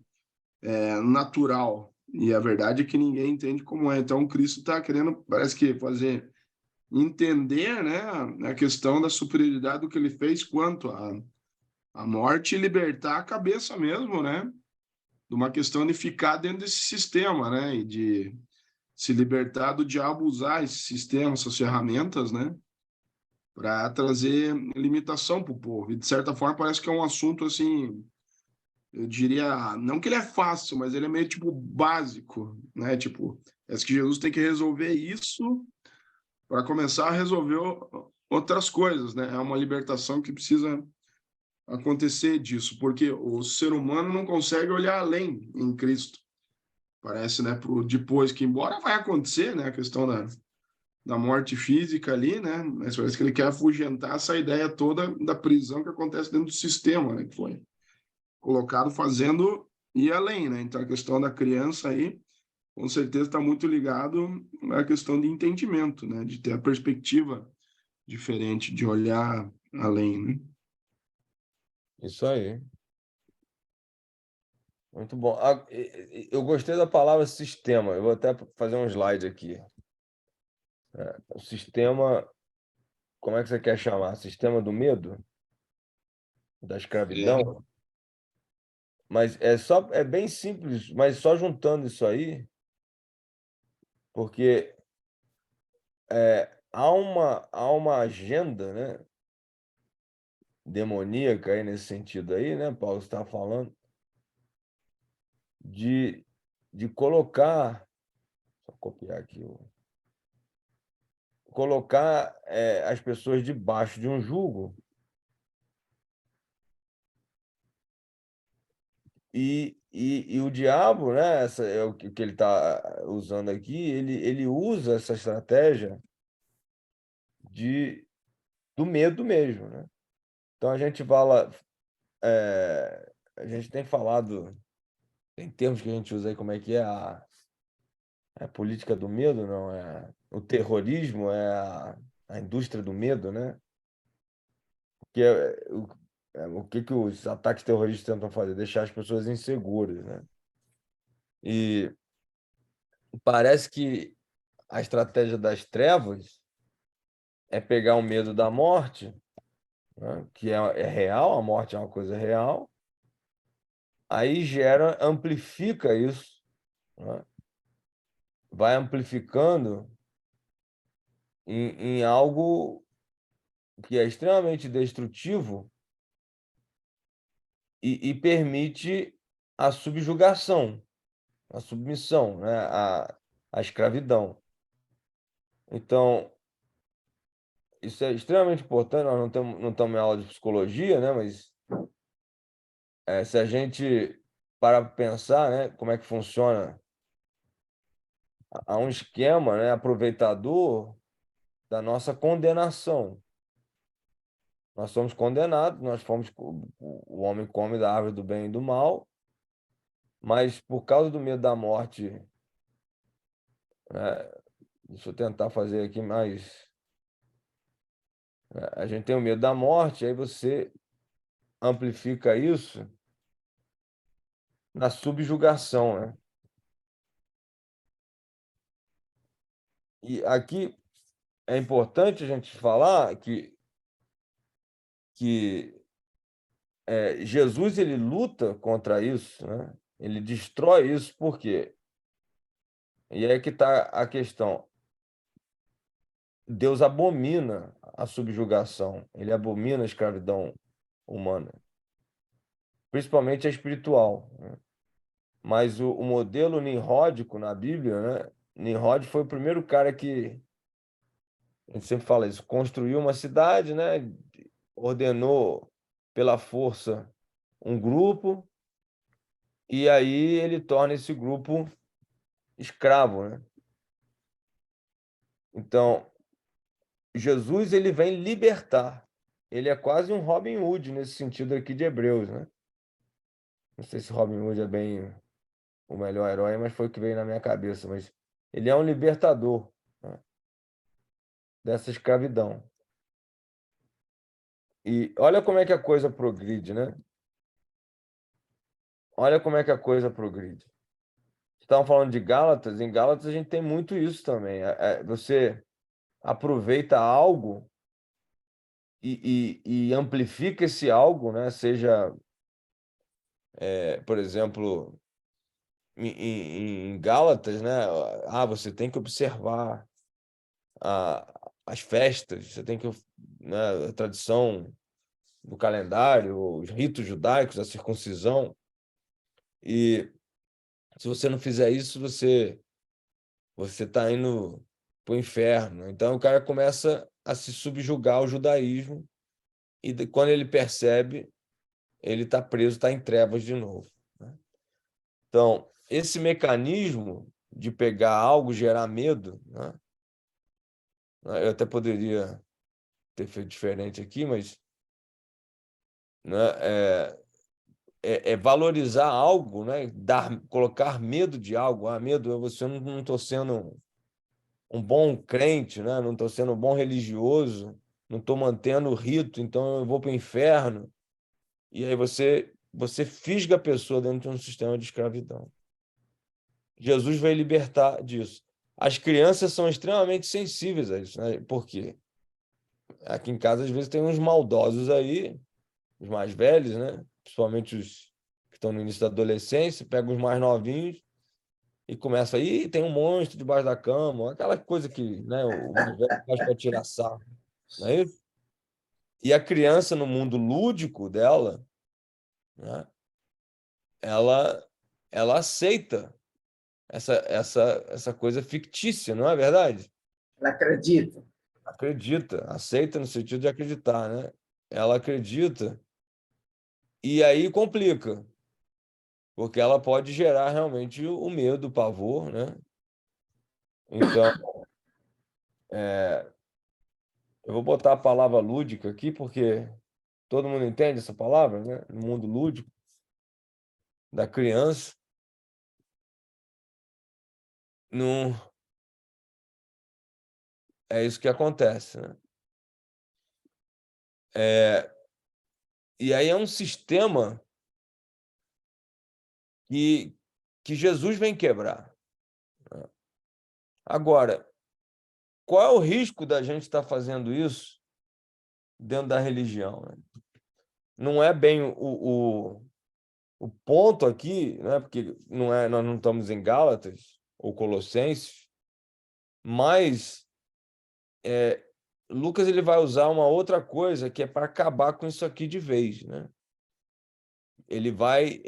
natural. E a verdade é que ninguém entende como é. Então, Cristo está querendo, parece que fazer entender, né, a questão da superioridade do que ele fez quanto à morte e libertar a cabeça mesmo, né, de uma questão de ficar dentro desse sistema, né, e de se libertar do diabo usar esse sistema, essas ferramentas, né, para trazer limitação para o povo. E, de certa forma, parece que é um assunto, assim, eu diria, não que ele é fácil, mas ele é meio, tipo, básico, né? Tipo, parece que Jesus tem que resolver isso para começar a resolver outras coisas, né? É uma libertação que precisa acontecer disso, porque o ser humano não consegue olhar além em Cristo. Parece, né, pro depois que embora vai acontecer, né, a questão da morte física ali, né? Mas parece que ele quer afugentar essa ideia toda da prisão que acontece dentro do sistema, né? Que foi colocado fazendo ir além, né? Então a questão da criança aí, com certeza está muito ligado à questão de entendimento, né? De ter a perspectiva diferente, de olhar além, né? Isso aí. Muito bom. Eu gostei da palavra sistema. Eu vou até fazer um slide aqui. O sistema, como é que você quer chamar? Sistema do medo? Da É, escravidão? Mas é bem simples, mas só juntando isso aí, porque há uma agenda, né, demoníaca aí nesse sentido aí, né, Paulo está falando, de, de colocar, só copiar aqui, colocar as pessoas debaixo de um jugo e o diabo, né, essa é o que ele está usando aqui, ele usa essa estratégia de, do medo mesmo, né? Então a gente fala, a gente tem falado, tem termos que a gente usa aí, como é que é a política do medo, não é? O terrorismo é a indústria do medo, né? Que o que que os ataques terroristas tentam fazer? Deixar as pessoas inseguras, né? E parece que a estratégia das trevas é pegar o medo da morte, né? Que é real, a morte é uma coisa real, aí amplifica isso, né? Vai amplificando em algo que é extremamente destrutivo e permite a subjugação, a submissão, né? A escravidão. Então, isso é extremamente importante. Nós não estamos em aula de psicologia, né? Mas se a gente parar para pensar, né, como é que funciona, há um esquema, né, aproveitador da nossa condenação. Nós somos condenados, o homem come da árvore do bem e do mal, mas por causa do medo da morte, né, deixa eu tentar fazer aqui mais. A gente tem o medo da morte, aí você amplifica isso na subjugação, né? E aqui é importante a gente falar que Jesus ele luta contra isso, né? Ele destrói isso, por quê? E aí que está a questão. Deus abomina a subjugação, ele abomina a escravidão humana, principalmente a espiritual, né? Mas o modelo nimródico na Bíblia, né? Nimrod foi o primeiro cara que, a gente sempre fala isso, construiu uma cidade, né? Ordenou pela força um grupo, e aí ele torna esse grupo escravo, né? Então, Jesus ele vem libertar. Ele é quase um Robin Hood nesse sentido aqui de Hebreus, né? Não sei se Robin Hood é bem o melhor herói, mas foi o que veio na minha cabeça. Mas ele é um libertador, né? dessa escravidão. E olha como é que a coisa progride, né? Olha como é que a coisa progride. Estavam falando de Gálatas, em Gálatas a gente tem muito isso também. Você aproveita algo e amplifica esse algo, né? Seja, por exemplo, em Gálatas, né? Você tem que observar as festas, você tem que, né, a tradição do calendário, os ritos judaicos, a circuncisão. E se você não fizer isso, você está indo para o inferno. Então o cara começa a se subjugar ao judaísmo e quando ele percebe, ele está preso, está em trevas de novo, né? Então, esse mecanismo de pegar algo, gerar medo, né? Eu até poderia ter feito diferente aqui, mas, né, é valorizar algo, né? Colocar medo de algo. Medo, você não estou sendo um bom crente, né? Não estou sendo um bom religioso, não estou mantendo o rito, então eu vou para o inferno. E aí você fisga a pessoa dentro de um sistema de escravidão. Jesus vai libertar disso. As crianças são extremamente sensíveis a isso, né? Por quê? Aqui em casa, às vezes, tem uns maldosos aí, os mais velhos, né? Principalmente os que estão no início da adolescência, pegam os mais novinhos e começa aí, tem um monstro debaixo da cama, aquela coisa que, né, o mais velho faz para tirar sarro, não é isso? E a criança, no mundo lúdico dela, né, ela aceita essa coisa fictícia, não é verdade? Ela acredita. Acredita, aceita no sentido de acreditar, né? Ela acredita e aí complica, porque ela pode gerar realmente o medo, o pavor, né? Então, eu vou botar a palavra lúdica aqui, porque todo mundo entende essa palavra, né? No mundo lúdico da criança, não é isso que acontece, né? E aí é um sistema que Jesus vem quebrar. Agora, qual é o risco da gente estar fazendo isso dentro da religião, né? Não é bem o ponto aqui, né? Porque nós não estamos em Gálatas ou Colossenses, mas Lucas ele vai usar uma outra coisa que é para acabar com isso aqui de vez, né? Ele vai